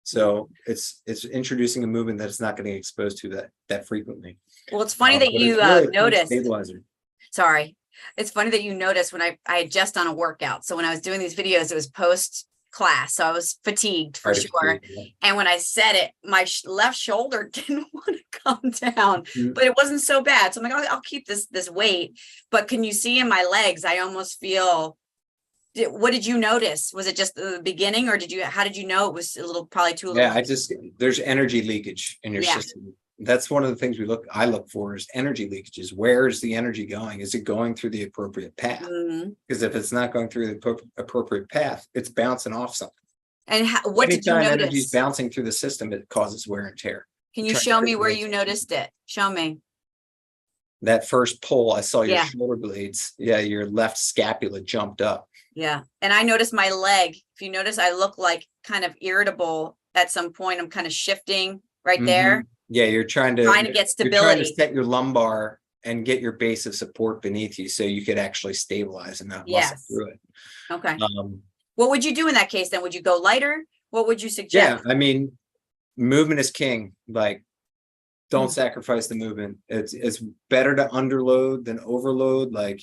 So it's introducing a movement that's not getting exposed to that frequently. Well, it's funny that you really noticed. Stabilizer. Sorry. It's funny that you noticed when I had just done a workout. So when I was doing these videos, it was post class. So I was fatigued for sure. And when I said it, my left shoulder didn't want to come down, but it wasn't so bad. So I'm like, I'll keep this weight. But can you see in my legs, I almost feel, what did you notice? Was it just the beginning or how did you know it was probably too little? Yeah, there's energy leakage in your system. That's one of the things I look for is energy leakages. Where is the energy going? Is it going through the appropriate path? Because if it's not going through the appropriate path, it's bouncing off something. And what did you notice? Anytime energy is bouncing through the system, it causes wear and tear. Can you show me where you noticed it? Show me. That first pull, I saw your shoulder blades. Yeah, your left scapula jumped up. Yeah. And I noticed my leg. If you notice, I look like kind of irritable at some point. I'm kind of shifting right there. Yeah, you're trying to get stability. You're trying to set your lumbar and get your base of support beneath you so you could actually stabilize and not muscle through it. Okay. What would you do in that case then? Would you go lighter? What would you suggest? Yeah, I mean, movement is king. Like, don't sacrifice the movement. It's better to underload than overload. Like,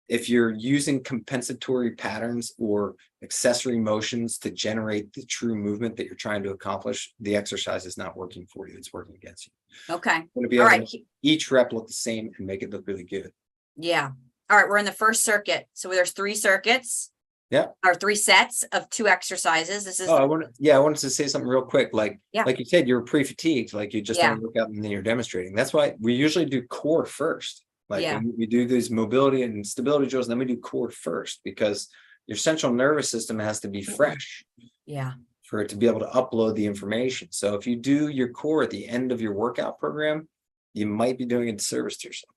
if you're using compensatory patterns or accessory motions to generate the true movement that you're trying to accomplish, the exercise is not working for you. It's working against you. Okay. You're going to be able to each rep look the same and make it look really good. Yeah. All right. We're in the first circuit. So there's 3 circuits. Yeah. Or 3 sets of 2 exercises. This is. I wanted to say something real quick. Like you said, you're pre-fatigued. Like you just don't work out and then you're demonstrating. That's why we usually do core first. Like we do these mobility and stability drills, and then we do core first because your central nervous system has to be fresh. Yeah. For it to be able to upload the information. So if you do your core at the end of your workout program, you might be doing a disservice to yourself.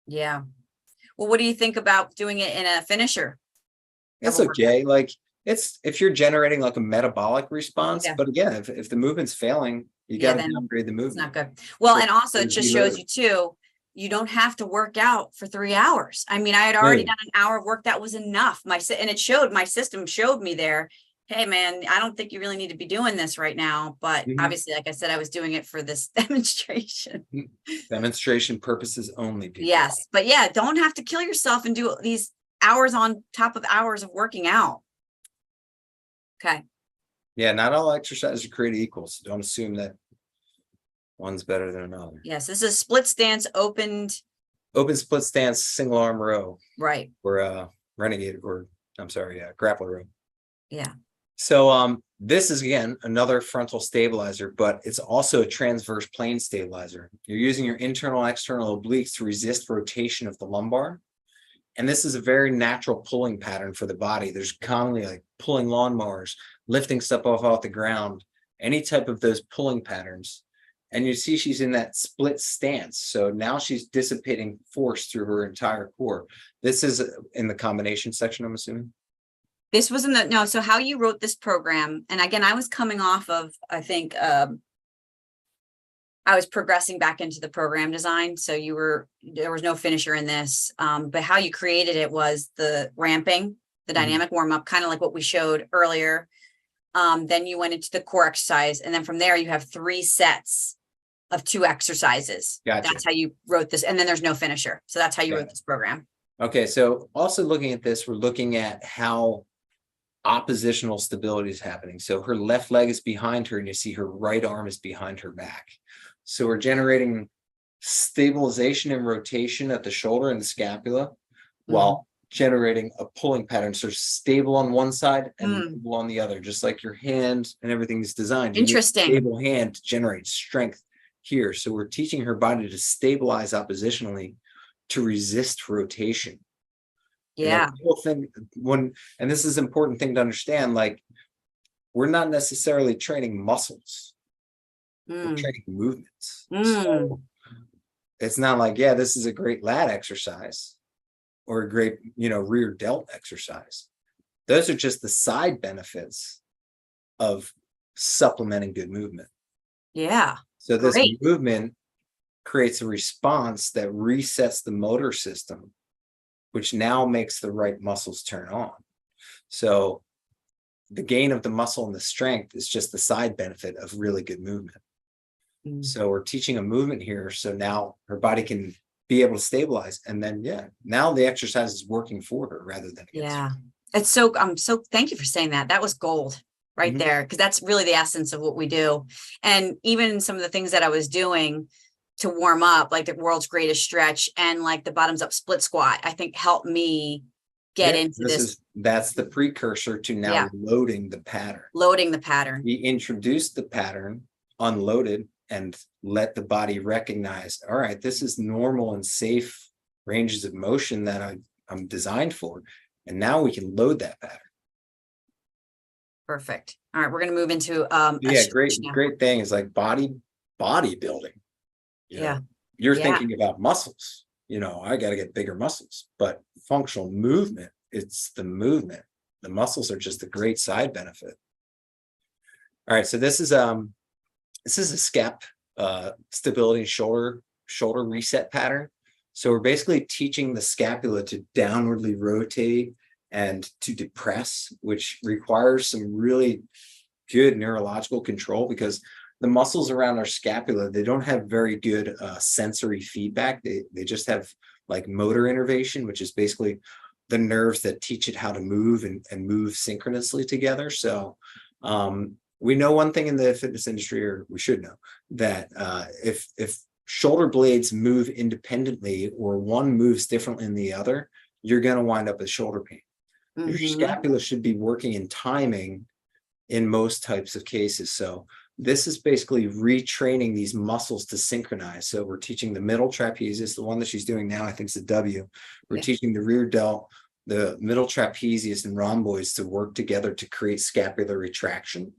Yeah. Well, what do you think about doing it in a finisher? That's okay. Like if you're generating like a metabolic response, but again, if the movement's failing, you got to downgrade the movement. It's not good. Well, and also it just shows you too, you don't have to work out for 3 hours. I mean, I had already done an hour of work. That was enough. And it showed, my system showed me there, hey man, I don't think you really need to be doing this right now. But obviously, like I said, I was doing it for this demonstration. Demonstration purposes only. People. Yes. But yeah, don't have to kill yourself and do these hours on top of hours of working out. Okay. Yeah, not all exercises are created equal, so don't assume that one's better than another. Yes, this is split stance opened. Open split stance, single arm row, Right. or renegade, or grappler row. Yeah. So this is again another frontal stabilizer, but it's also a transverse plane stabilizer. You're using your internal and external obliques to resist rotation of the lumbar. And this is a very natural pulling pattern for the body. There's commonly like pulling lawnmowers, lifting stuff off the ground, any type of those pulling patterns. And you see she's in that split stance. So now she's dissipating force through her entire core. This is in the combination section, I'm assuming. This was no, so how you wrote this program, and again, I was coming off of, I think, I was progressing back into the program design. So there was no finisher in this, but how you created it was the ramping, the dynamic warm up, kind of like what we showed earlier. Then you went into the core exercise, and then from there you have 3 sets of 2 exercises. Gotcha. That's how you wrote this. And then there's no finisher. So that's how you wrote this program. Okay. So also looking at this, we're looking at how oppositional stability is happening. So her left leg is behind her and you see her right arm is behind her back. So we're generating stabilization and rotation at the shoulder and the scapula while generating a pulling pattern. So stable on one side and stable on the other, just like your hand and everything is designed. Interesting. Stable hand to generate strength here. So we're teaching her body to stabilize oppositionally to resist rotation. Yeah. The whole thing and this is an important thing to understand, like we're not necessarily training muscles. We're training movements. So it's not like, yeah, this is a great lat exercise or a great, rear delt exercise. Those are just the side benefits of supplementing good movement. Yeah. So this movement creates a response that resets the motor system, which now makes the right muscles turn on. So the gain of the muscle and the strength is just the side benefit of really good movement. So we're teaching a movement here. So now her body can be able to stabilize. And then, now the exercise is working for her rather than against her. It's so, thank you for saying that. That was gold right there. Because that's really the essence of what we do. And even some of the things that I was doing to warm up, like the world's greatest stretch and like the bottoms up split squat, I think helped me get into this. That's the precursor to now loading the pattern. We introduced the pattern, unloaded, and let the body recognize, all right, this is normal and safe ranges of motion that I'm designed for. And now we can load that pattern. Perfect. All right, we're going to move into great thing is like bodybuilding. You're thinking about muscles. I got to get bigger muscles, but functional movement, it's the movement. The muscles are just a great side benefit. All right, so this is a scap stability shoulder reset pattern. So we're basically teaching the scapula to downwardly rotate and to depress, which requires some really good neurological control because the muscles around our scapula, they don't have very good sensory feedback. They just have like motor innervation, which is basically the nerves that teach it how to move and move synchronously together. So we know one thing in the fitness industry, or we should know, that if shoulder blades move independently or one moves differently than the other, you're going to wind up with shoulder pain. Your scapula should be working in timing in most types of cases. So this is basically retraining these muscles to synchronize. So we're teaching the middle trapezius, the one that she's doing now, I think is the W. We're teaching the rear delt, the middle trapezius and rhomboids to work together to create scapular retraction.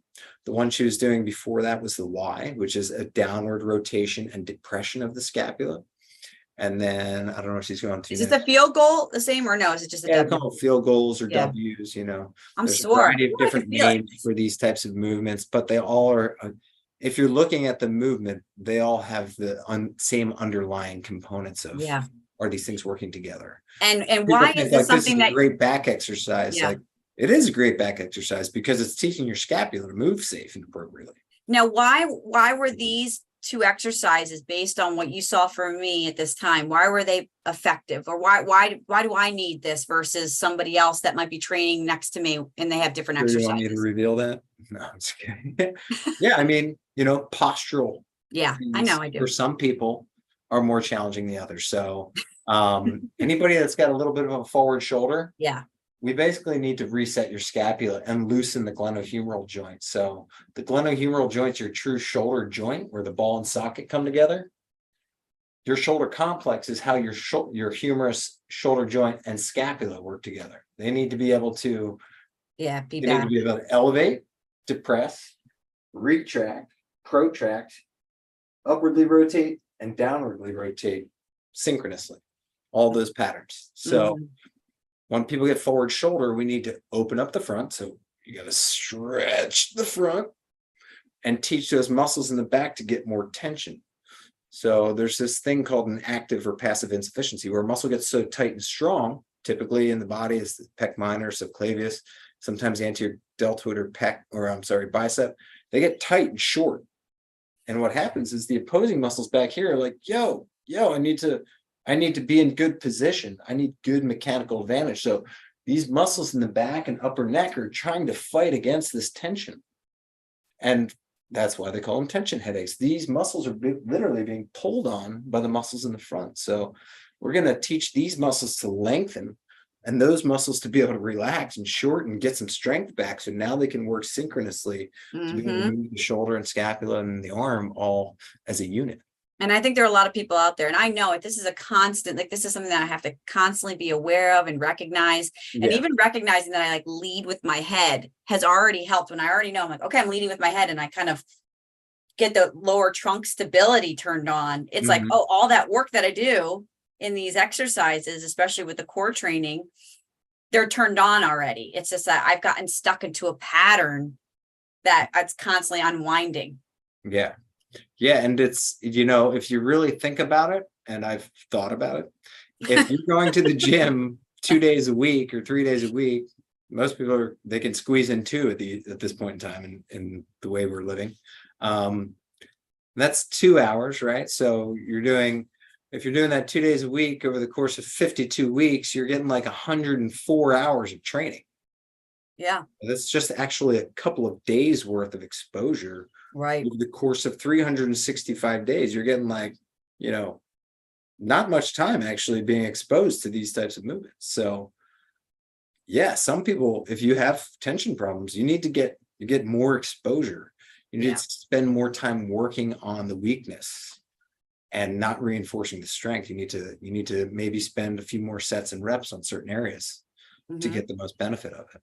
The one she was doing before that was the Y, which is a downward rotation and depression of the scapula. And then I don't know if she's going to. Is the field goal the same or no? Is it just a W? Call it field goals or W's, I'm There's sore. a variety of different names for these types of movements, but they all are, if you're looking at the movement, they all have the same underlying components of, are these things working together? And why is this something that great back exercise? Like it is a great back exercise because it's teaching your scapula to move safe and appropriately. Now, why were these two exercises based on what you saw from me at this time? Why were they effective? Or why do I need this versus somebody else that might be training next to me and they have different Sure, you want me to exercises? reveal that? No, I'm just kidding. Yeah, I mean, postural Yeah, I things know I for do. some people are more challenging than others. So, anybody that's got a little bit of a forward shoulder, Yeah. we basically need to reset your scapula and loosen the glenohumeral joint. So the glenohumeral joint's your true shoulder joint where the ball and socket come together. Your shoulder complex is how your humerus, shoulder joint, and scapula work together. They need to be able to Yeah. They need to be able to elevate, depress, retract, protract, upwardly rotate, and downwardly rotate synchronously. All those patterns. So Mhm. when people get forward shoulder, we need to open up the front. So you got to stretch the front and teach those muscles in the back to get more tension. So there's this thing called an active or passive insufficiency where muscle gets so tight and strong, typically in the body is the pec minor, subclavius, sometimes anterior deltoid or bicep. They get tight and short. And what happens is the opposing muscles back here are like, yo, I need to be in good position. I need good mechanical advantage. So these muscles in the back and upper neck are trying to fight against this tension. And that's why they call them tension headaches. These muscles are literally being pulled on by the muscles in the front. So we're going to teach these muscles to lengthen and those muscles to be able to relax and shorten, get some strength back. So now they can work synchronously to be able to move the shoulder and scapula and the arm all as a unit. And I think there are a lot of people out there, and I know it. This is a constant, like this is something that I have to constantly be aware of and recognize. And even recognizing that I like lead with my head has already helped when I already know I'm like, okay, I'm leading with my head and I kind of get the lower trunk stability turned on. It's like, oh, all that work that I do in these exercises, especially with the core training, they're turned on already. It's just that I've gotten stuck into a pattern that it's constantly unwinding. Yeah. Yeah. And it's, if you really think about it, and I've thought about it, if you're going to the gym 2 days a week or 3 days a week, most people they can squeeze in two at this point in time in the way we're living. That's 2 hours, right? So if you're doing that 2 days a week over the course of 52 weeks, you're getting like 104 hours of training. Yeah. That's just actually a couple of days worth of exposure. Right. Over the course of 365 days, you're getting like, not much time actually being exposed to these types of movements. So yeah, some people, if you have tension problems, you get more exposure. You need to spend more time working on the weakness and not reinforcing the strength. You need to maybe spend a few more sets and reps on certain areas to get the most benefit of it.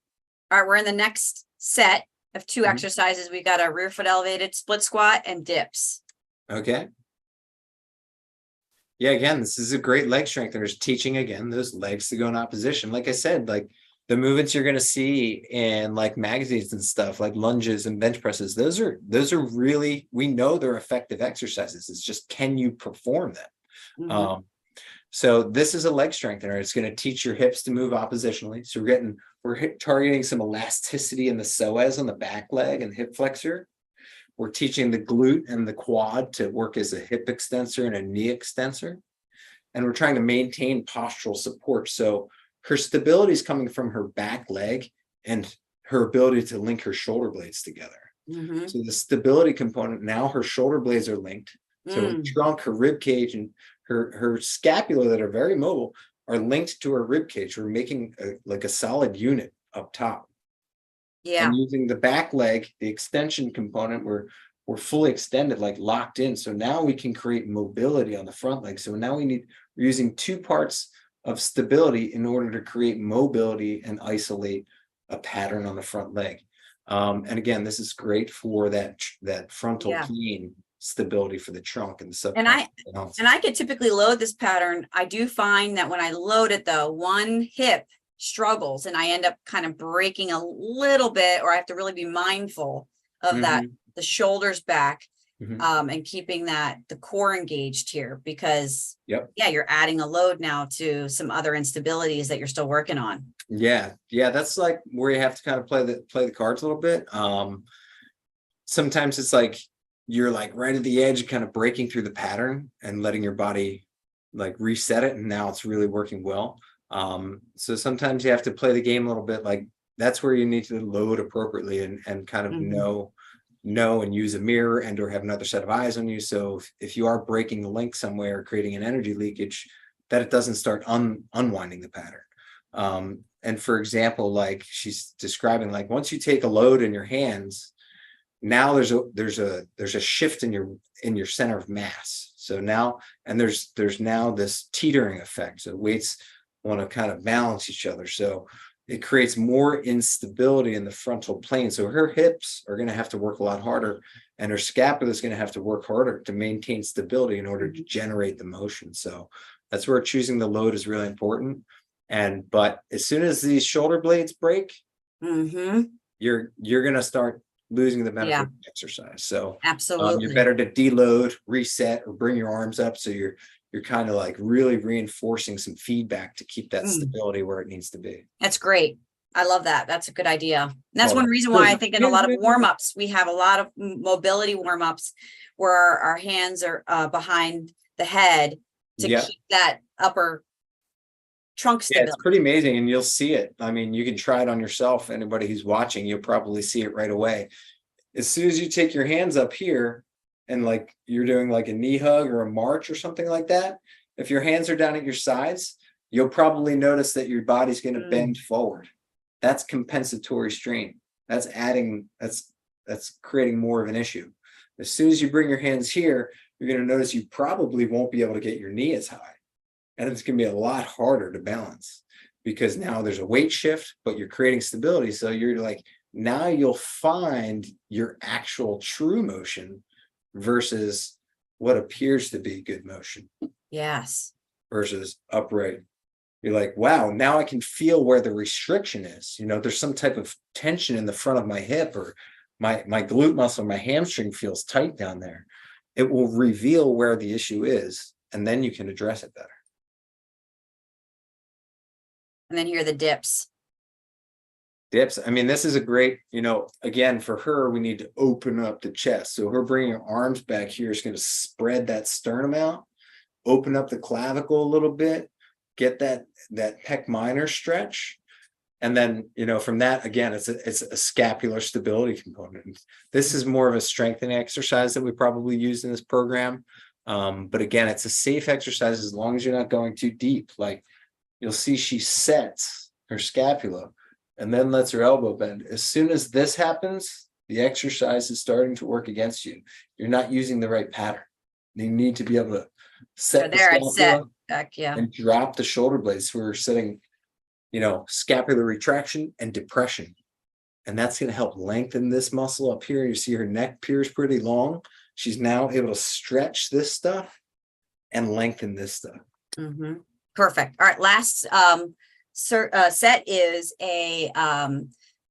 All right, we're in the next set of two exercises. We got our rear foot elevated split squat and dips. Okay. Yeah, again, this is a great leg strengthener. Teaching again those legs to go in opposition. Like I said, like the movements you're going to see in like magazines and stuff, like lunges and bench presses, those are really, we know they're effective exercises. It's just, can you perform them? So this is a leg strengthener. It's going to teach your hips to move oppositionally. So we're targeting some elasticity in the psoas on the back leg and hip flexor. We're teaching the glute and the quad to work as a hip extensor and a knee extensor. And we're trying to maintain postural support. So her stability is coming from her back leg and her ability to link her shoulder blades together. So the stability component, now her shoulder blades are linked. So her trunk, her rib cage, and her scapula that are very mobile are linked to her rib cage. We're making like a solid unit up top. Yeah. And using the back leg, the extension component, we're fully extended, like locked in. So now we can create mobility on the front leg. So now we're using two parts of stability in order to create mobility and isolate a pattern on the front leg. And again, this is great for that frontal plane stability for the trunk and the subclavian. And I could typically load this pattern. I do find that when I load it though, one hip struggles and I end up kind of breaking a little bit, or I have to really be mindful of that, the shoulders back, and keeping the core engaged here, because you're adding a load now to some other instabilities that you're still working on. Yeah, that's like where you have to kind of play the cards a little bit. Sometimes it's like you're like right at the edge, kind of breaking through the pattern and letting your body like reset it. And now it's really working well. So sometimes you have to play the game a little bit. Like that's where you need to load appropriately and kind of know and use a mirror and or have another set of eyes on you. So if you are breaking the link somewhere, creating an energy leakage, that it doesn't start unwinding the pattern. And for example, like she's describing, like once you take a load in your hands, now there's a shift in your center of mass. So now, and there's now this teetering effect. So weights want to kind of balance each other. So it creates more instability in the frontal plane. So her hips are going to have to work a lot harder, and her scapula is going to have to work harder to maintain stability in order to generate the motion. So that's where choosing the load is really important. But as soon as these shoulder blades break, you're going to start losing the benefit of exercise. So absolutely, you're better to deload, reset, or bring your arms up. So you're kind of like really reinforcing some feedback to keep that stability where it needs to be. That's great. I love that. That's a good idea. And that's one reason why I think in a lot of warm-ups, we have a lot of mobility warm-ups where our hands are behind the head to keep that upper trunk stability. It's pretty amazing, and you'll see it. I mean, you can try it on yourself. Anybody who's watching, you'll probably see it right away. As soon as you take your hands up here and like you're doing like a knee hug or a march or something like that, if your hands are down at your sides, you'll probably notice that your body's going to bend forward. That's compensatory strain. That's creating more of an issue. As soon as you bring your hands here, you're going to notice you probably won't be able to get your knee as high. And it's going to be a lot harder to balance because now there's a weight shift, but you're creating stability. So you're like, now you'll find your actual true motion versus what appears to be good motion. Yes. Versus upright. You're like, wow, now I can feel where the restriction is. You know, there's some type of tension in the front of my hip, or my glute muscle, my hamstring feels tight down there. It will reveal where the issue is, and then you can address it better. And then here are the dips. Dips. I mean, this is a great, again, for her, we need to open up the chest. So her bringing her arms back here is going to spread that sternum out, open up the clavicle a little bit, get that pec minor stretch. And then, from that, again, it's a scapular stability component. This is more of a strengthening exercise that we probably use in this program. But again, it's a safe exercise as long as you're not going too deep. Like you'll see she sets her scapula and then lets her elbow bend. As soon as this happens, the exercise is starting to work against you. You're not using the right pattern. You need to be able to set the scapula back, and drop the shoulder blades. So we're setting, scapular retraction and depression. And that's going to help lengthen this muscle up here. You see her neck appears pretty long. She's now able to stretch this stuff and lengthen this stuff. Perfect. All right. Last set is a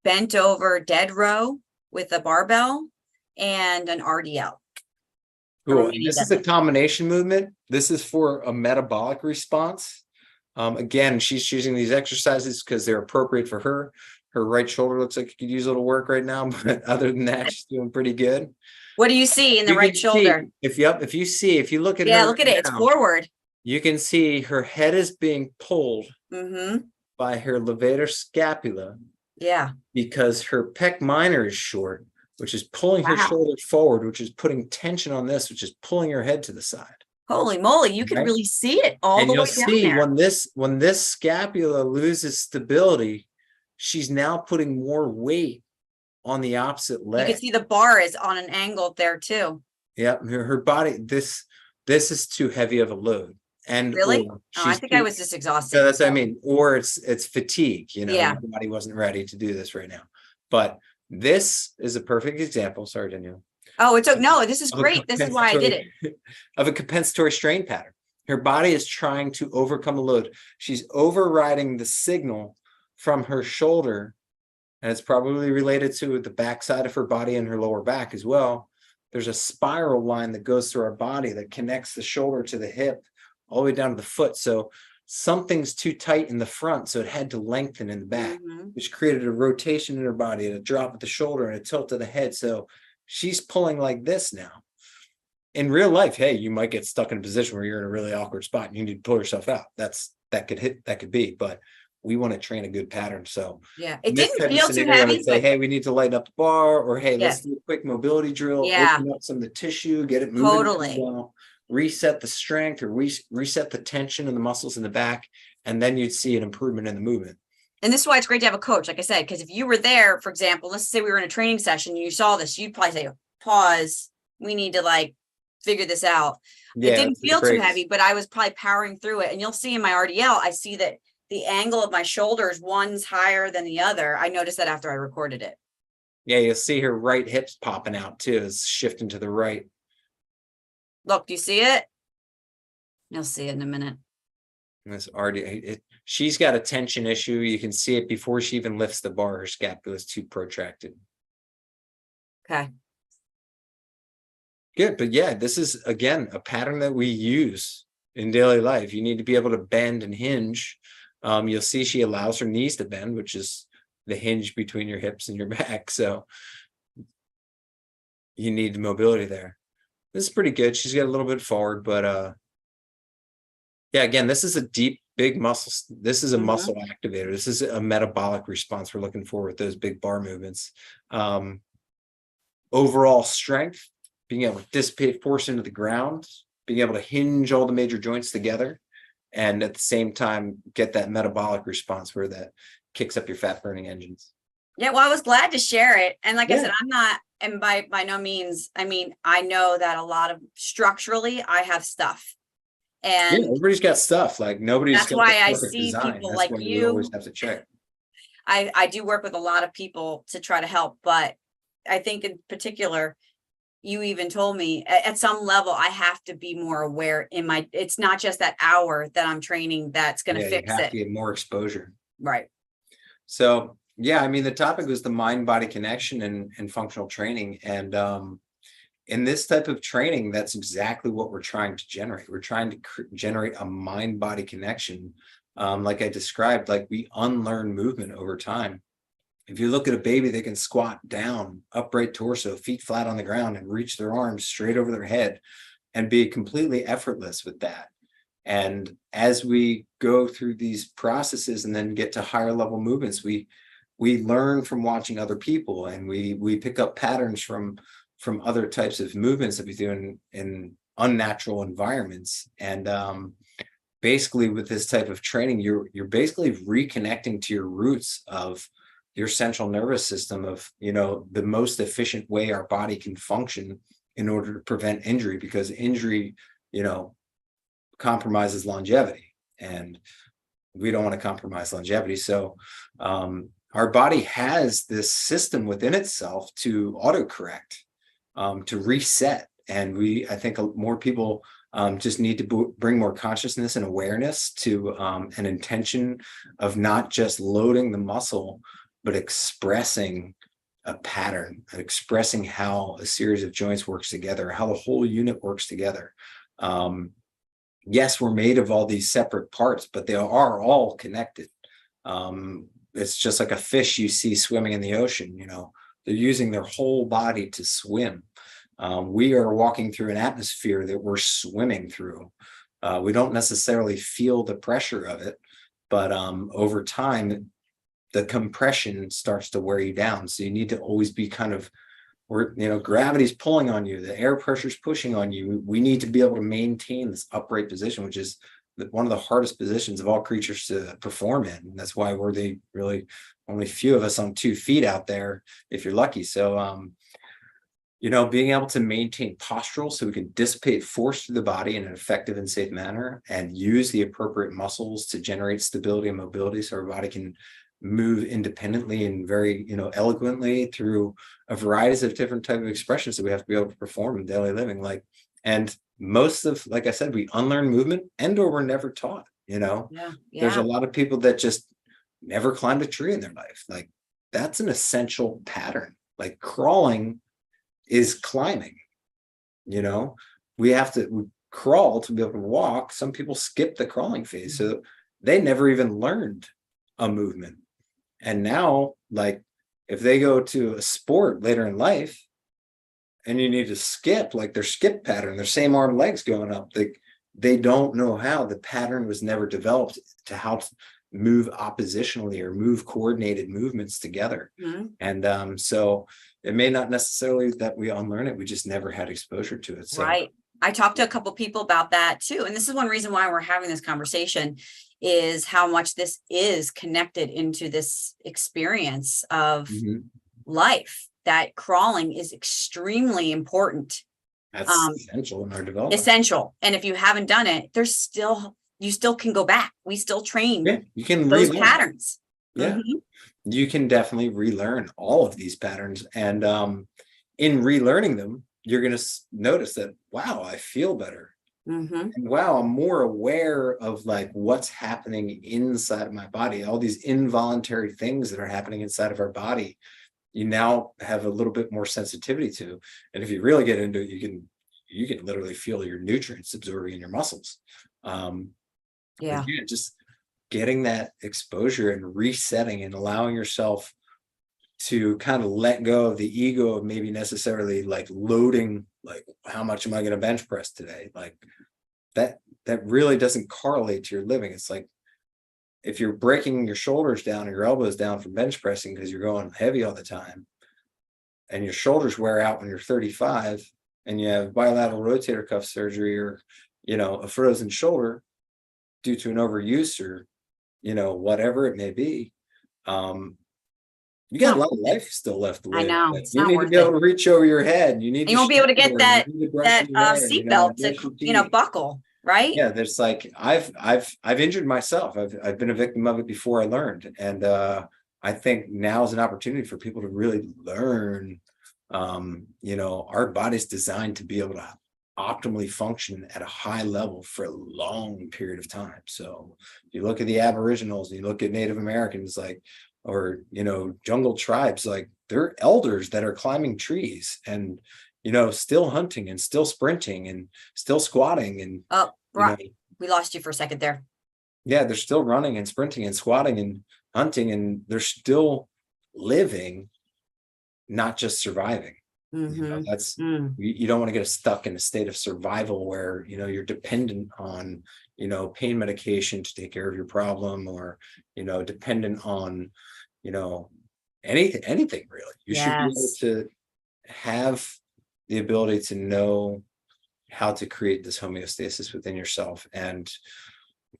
bent over dead row with a barbell and an RDL. Cool. This is a combination movement. This is for a metabolic response. Again, she's choosing these exercises because they're appropriate for her. Her right shoulder looks like it could use a little work right now, but other than that, she's doing pretty good. What do you see in the right shoulder? If you look at her, look at it. It's forward. You can see her head is being pulled by her levator scapula. Yeah. Because her pec minor is short, which is pulling her shoulder forward, which is putting tension on this, which is pulling her head to the side. Holy moly, you can really see it all the way down there. And you'll see when this scapula loses stability, she's now putting more weight on the opposite leg. You can see the bar is on an angle there too. Yeah, her body, this is too heavy of a load. And really? I think I was just exhausted. So that's what I mean. Or it's fatigue, your body wasn't ready to do this right now. But this is a perfect example. Sorry, Danielle. Oh, this is great. This is why I did it. Of a compensatory strain pattern. Her body is trying to overcome the load. She's overriding the signal from her shoulder, and it's probably related to the backside of her body and her lower back as well. There's a spiral line that goes through our body that connects the shoulder to the hip all the way down to the foot. So something's too tight in the front, so it had to lengthen in the back, which created a rotation in her body and a drop at the shoulder and a tilt to the head. So she's pulling like this now. In real life, hey, you might get stuck in a position where you're in a really awkward spot and you need to pull yourself out. That could be, but we want to train a good pattern. So Yeah. in It this didn't type of feel too scenario, heavy, I'd say, but hey, we need to lighten up the bar, or hey, yeah, let's do a quick mobility drill, yeah, open up some of the tissue, get it moving, totally. reset the strength, or reset the tension in the muscles in the back, and then you'd see an improvement in the movement. And this is why it's great to have a coach, like I said, because if you were there, for example, let's say we were in a training session, and you saw this, you'd probably say, pause, we need to like figure this out. It Yeah, didn't take a feel too break. heavy, but I was probably powering through it. And you'll see in my RDL, I see that the angle of my shoulders, one's higher than the other. I noticed that after I recorded it. Yeah, you'll see her right hips popping out too, is shifting to the right. Look, do you see it? You'll see it in a minute. And it's already, she's got a tension issue. You can see it before she even lifts the bar. Her scapula is too protracted. Okay. Good, but yeah, this is again a pattern that we use in daily life. You need to be able to bend and hinge. You'll see she allows her knees to bend, which is the hinge between your hips and your back. So you need mobility there. This is pretty good. She's got a little bit forward, but yeah, again, this is a deep, big muscle. This is a muscle activator. This is a metabolic response we're looking for with those big bar movements. Overall strength, being able to dissipate force into the ground, being able to hinge all the major joints together, and at the same time get that metabolic response where that kicks up your fat burning engines. Yeah, well, I was glad to share it. And like I Yeah. said, I'm not, and by no means, I mean, I know that a lot of structurally I have stuff. Yeah, And everybody's got stuff. Like nobody's that's got why the I perfect see design. people That's like why we you. always have to check. I do work with a lot of people to try to help, but I think in particular, you even told me at some level, I have to be more aware in my, it's not just that hour that I'm training that's going to Yeah, you fix have it. to get more exposure. Right. So yeah, I mean, the topic was the mind-body connection and functional training. And in this type of training, that's exactly what we're trying to generate. We're trying to generate a mind-body connection. Like I described, like we unlearn movement over time. If you look at a baby, they can squat down, upright torso, feet flat on the ground, and reach their arms straight over their head and be completely effortless with that. And as we go through these processes and then get to higher level movements, we learn from watching other people, and we pick up patterns from other types of movements that we do in unnatural environments. And basically with this type of training, you're basically reconnecting to your roots of your central nervous system, of, you know, the most efficient way our body can function in order to prevent injury, because injury, you know, compromises longevity, and we don't want to compromise longevity. So our body has this system within itself to autocorrect, to reset. And I think more people just need to bring more consciousness and awareness to an intention of not just loading the muscle, but expressing a pattern, and expressing how a series of joints works together, how the whole unit works together. Yes, we're made of all these separate parts, but they are all connected. It's just like a fish you see swimming in the ocean. You know, they're using their whole body to swim. We are walking through an atmosphere that we're swimming through. We don't necessarily feel the pressure of it, but over time, the compression starts to wear you down. So you need to always be kind of, where, you know, gravity's pulling on you, the air pressure's pushing on you. We need to be able to maintain this upright position, which is one of the hardest positions of all creatures to perform in. And that's why we're the really only few of us on 2 feet out there, if you're lucky. So, you know, being able to maintain postural so we can dissipate force through the body in an effective and safe manner, and use the appropriate muscles to generate stability and mobility so our body can move independently and very, you know, eloquently through a variety of different type of expressions that we have to be able to perform in daily living. Like, and most of, like I said, we unlearn movement, and or we're never taught, you know. There's a lot of people that just never climbed a tree in their life. Like, that's an essential pattern. Like, crawling is climbing, you know. We have to crawl to be able to walk. Some people skip the crawling phase, so they never even learned a movement. And now, like, if they go to a sport later in life, and you need to skip, like their skip pattern, their same arm legs going up. They don't know how the pattern was never developed to how to move oppositionally or move coordinated movements together. Mhm. And so it may not necessarily that we unlearn it, we just never had exposure to it. So Right. I talked to a couple people about that too. And this is one reason why we're having this conversation, is how much this is connected into this experience of mhm, life, that crawling is extremely important, that's essential in our development. essential. And if you haven't done it, you still can go back. We still train Yeah, you can those relearn. patterns. Yeah, Mhm. you can definitely relearn all of these patterns. And in relearning them, you're going to notice that, wow, I feel better. Mhm. And wow, I'm more aware of like what's happening inside of my body, all these involuntary things that are happening inside of our body. You now have a little bit more sensitivity to. And if you really get into it, you can literally feel your nutrients absorbing in your muscles. But Yeah. yeah, just getting that exposure and resetting and allowing yourself to kind of let go of the ego of maybe necessarily like loading, like how much am I going to bench press today? Like that really doesn't correlate to your living. It's like if you're breaking your shoulders down and your elbows down from bench pressing because you're going heavy all the time, and your shoulders wear out when you're 35 and you have bilateral rotator cuff surgery or a frozen shoulder due to an overuse or whatever it may be, you It's got a not lot of worth it. life still left to I live. know Like, it's you not need to worth be able it. to reach over your head. You need And to you won't be able to get shower. You that need to brush your hair. seatbelt to, brush your teeth. buckle, right? Yeah, there's like I've injured myself. I've been a victim of it before I learned, and I think now is an opportunity for people to really learn. Our body's designed to be able to optimally function at a high level for a long period of time. So you look at the Aboriginals, and you look at Native Americans, like, or jungle tribes, like they're elders that are climbing trees and still hunting and still sprinting and still squatting and Oh, you know we lost you for a second there. yeah, they're still running and sprinting and squatting and hunting, and they're still living, not just surviving. Mm-hmm. That's Mm. you don't want to get stuck in a state of survival where you're dependent on pain medication to take care of your problem, or dependent on you know anything really. You should be able Yes. to have the ability to know how to create this homeostasis within yourself. And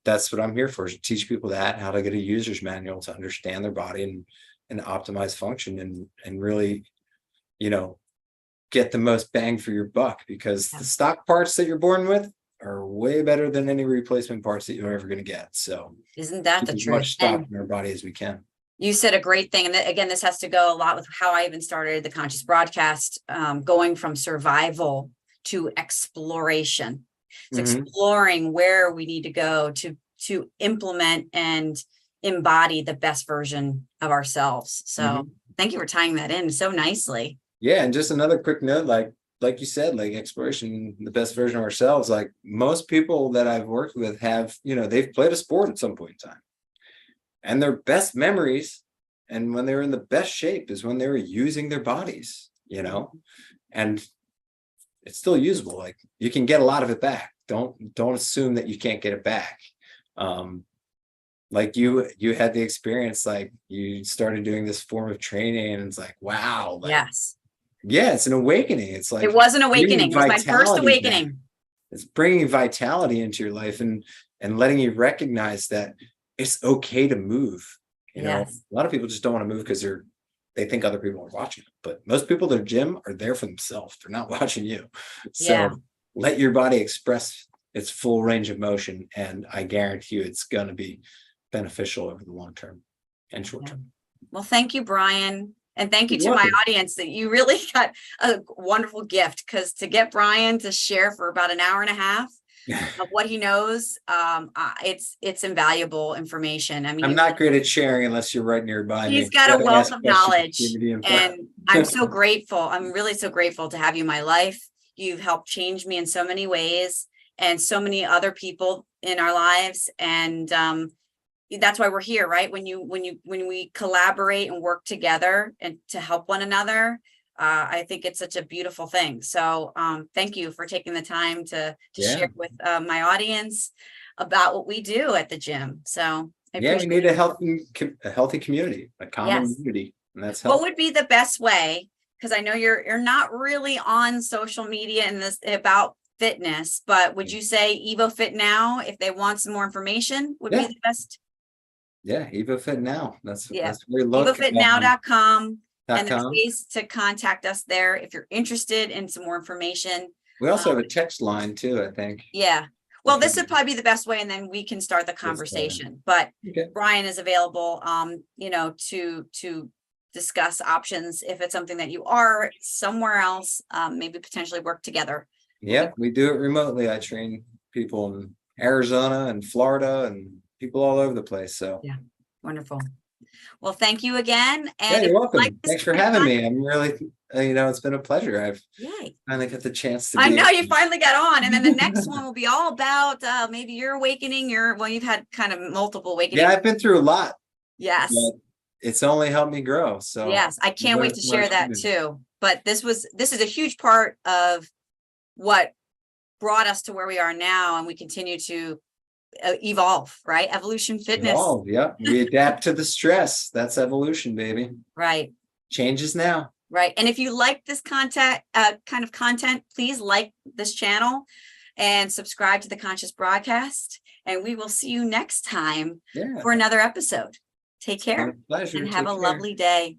that's what I'm here for, is to teach people that, how to get a user's manual to understand their body and optimize function and really, get the most bang for your buck, because Yeah. the stock parts that you're born with are way better than any replacement parts that you're ever going to get. So Isn't that keep the as truth? much stock And in our body as we can. you said a great thing. And again, this has to go a lot with how I even started the conscious broadcast, going from survival to exploration. It's Mhm. exploring where we need to go to implement and embody the best version of ourselves. So Mhm. thank you for tying that in so nicely. Yeah, and just another quick note, like you said, like exploration, the best version of ourselves. Like most people that I've worked with have, they've played a sport at some point in time, and their best memories and when they were in the best shape is when they were using their bodies, and it's still usable. Like you can get a lot of it back. Don't assume that you can't get it back. Um, like you had the experience, like you started doing this form of training, and it's like, wow, like Yes. yeah, it's an awakening. It's like It was an bringing awakening. It was my first vitality back. awakening. It's bringing vitality into your life and letting you recognize that it's okay to move. A Yes. lot of people just don't want to move because they think other people are watching them. But most people at the gym are there for themselves. They're not watching you. Yeah. So let your body express its full range of motion, and I guarantee you it's going to be beneficial over the long term and short term. Well, thank you, Brian. And thank you You're to my welcome. audience, that you really got a wonderful gift, because to get Brian to share for about an hour and a half of what he knows, it's invaluable information. I mean, I'm not great at sharing unless you're right nearby me. he's got You a gotta wealth ask of questions to knowledge, give me the info. and I'm so grateful. I'm really so grateful to have you in my life. You've helped change me in so many ways, and so many other people in our lives. And that's why we're here, right? When we collaborate and work together and to help one another, I think it's such a beautiful thing. So thank you for taking the time to Yeah. share with my audience about what we do at the gym. So I Yeah, we appreciate need it. a healthy community, a common Yes. unity, and that's What health. would be the best way? Because I know you're not really on social media and this about fitness, but would you say Evo Fit Now, if they want some more information, would be Yeah. the best? Yeah, EvoFit now. That's Yeah. where we look. EvoFitNow.com. And there's .com. ways to contact us there if you're interested in some more information. We also have a text line too, I think. Yeah. Well, Okay. this would probably be the best way, and then we can start the conversation. But Okay. Brian is available, to discuss options if it's something that you are somewhere else, maybe potentially work together. Yep, we do it remotely. I train people in Arizona and Florida and people all over the place. So Yeah. Wonderful. Well, thank you again. yeah, And you're if you welcome. like this Thanks for kind of having me. content- I'm really, it's been a pleasure. I've Yay. finally got the chance to I be. know you finally got on. And then the next one will be all about maybe your awakening, you've had kind of multiple awakenings. Yeah, I've been through a lot. Yes. But it's only helped me grow. So Yes, I can't wait to learned so much share that from it. too. But this is a huge part of what brought us to where we are now, and we continue to evolve, right? Evolution fitness. Evolve, yeah. We adapt to the stress. That's evolution, baby. Right. Changes now. Right. And if you like this content, kind of content, please like this channel and subscribe to the Conscious Broadcast. And we will see you next time Yeah. for another episode. Take care My pleasure. and have Take a care. lovely day.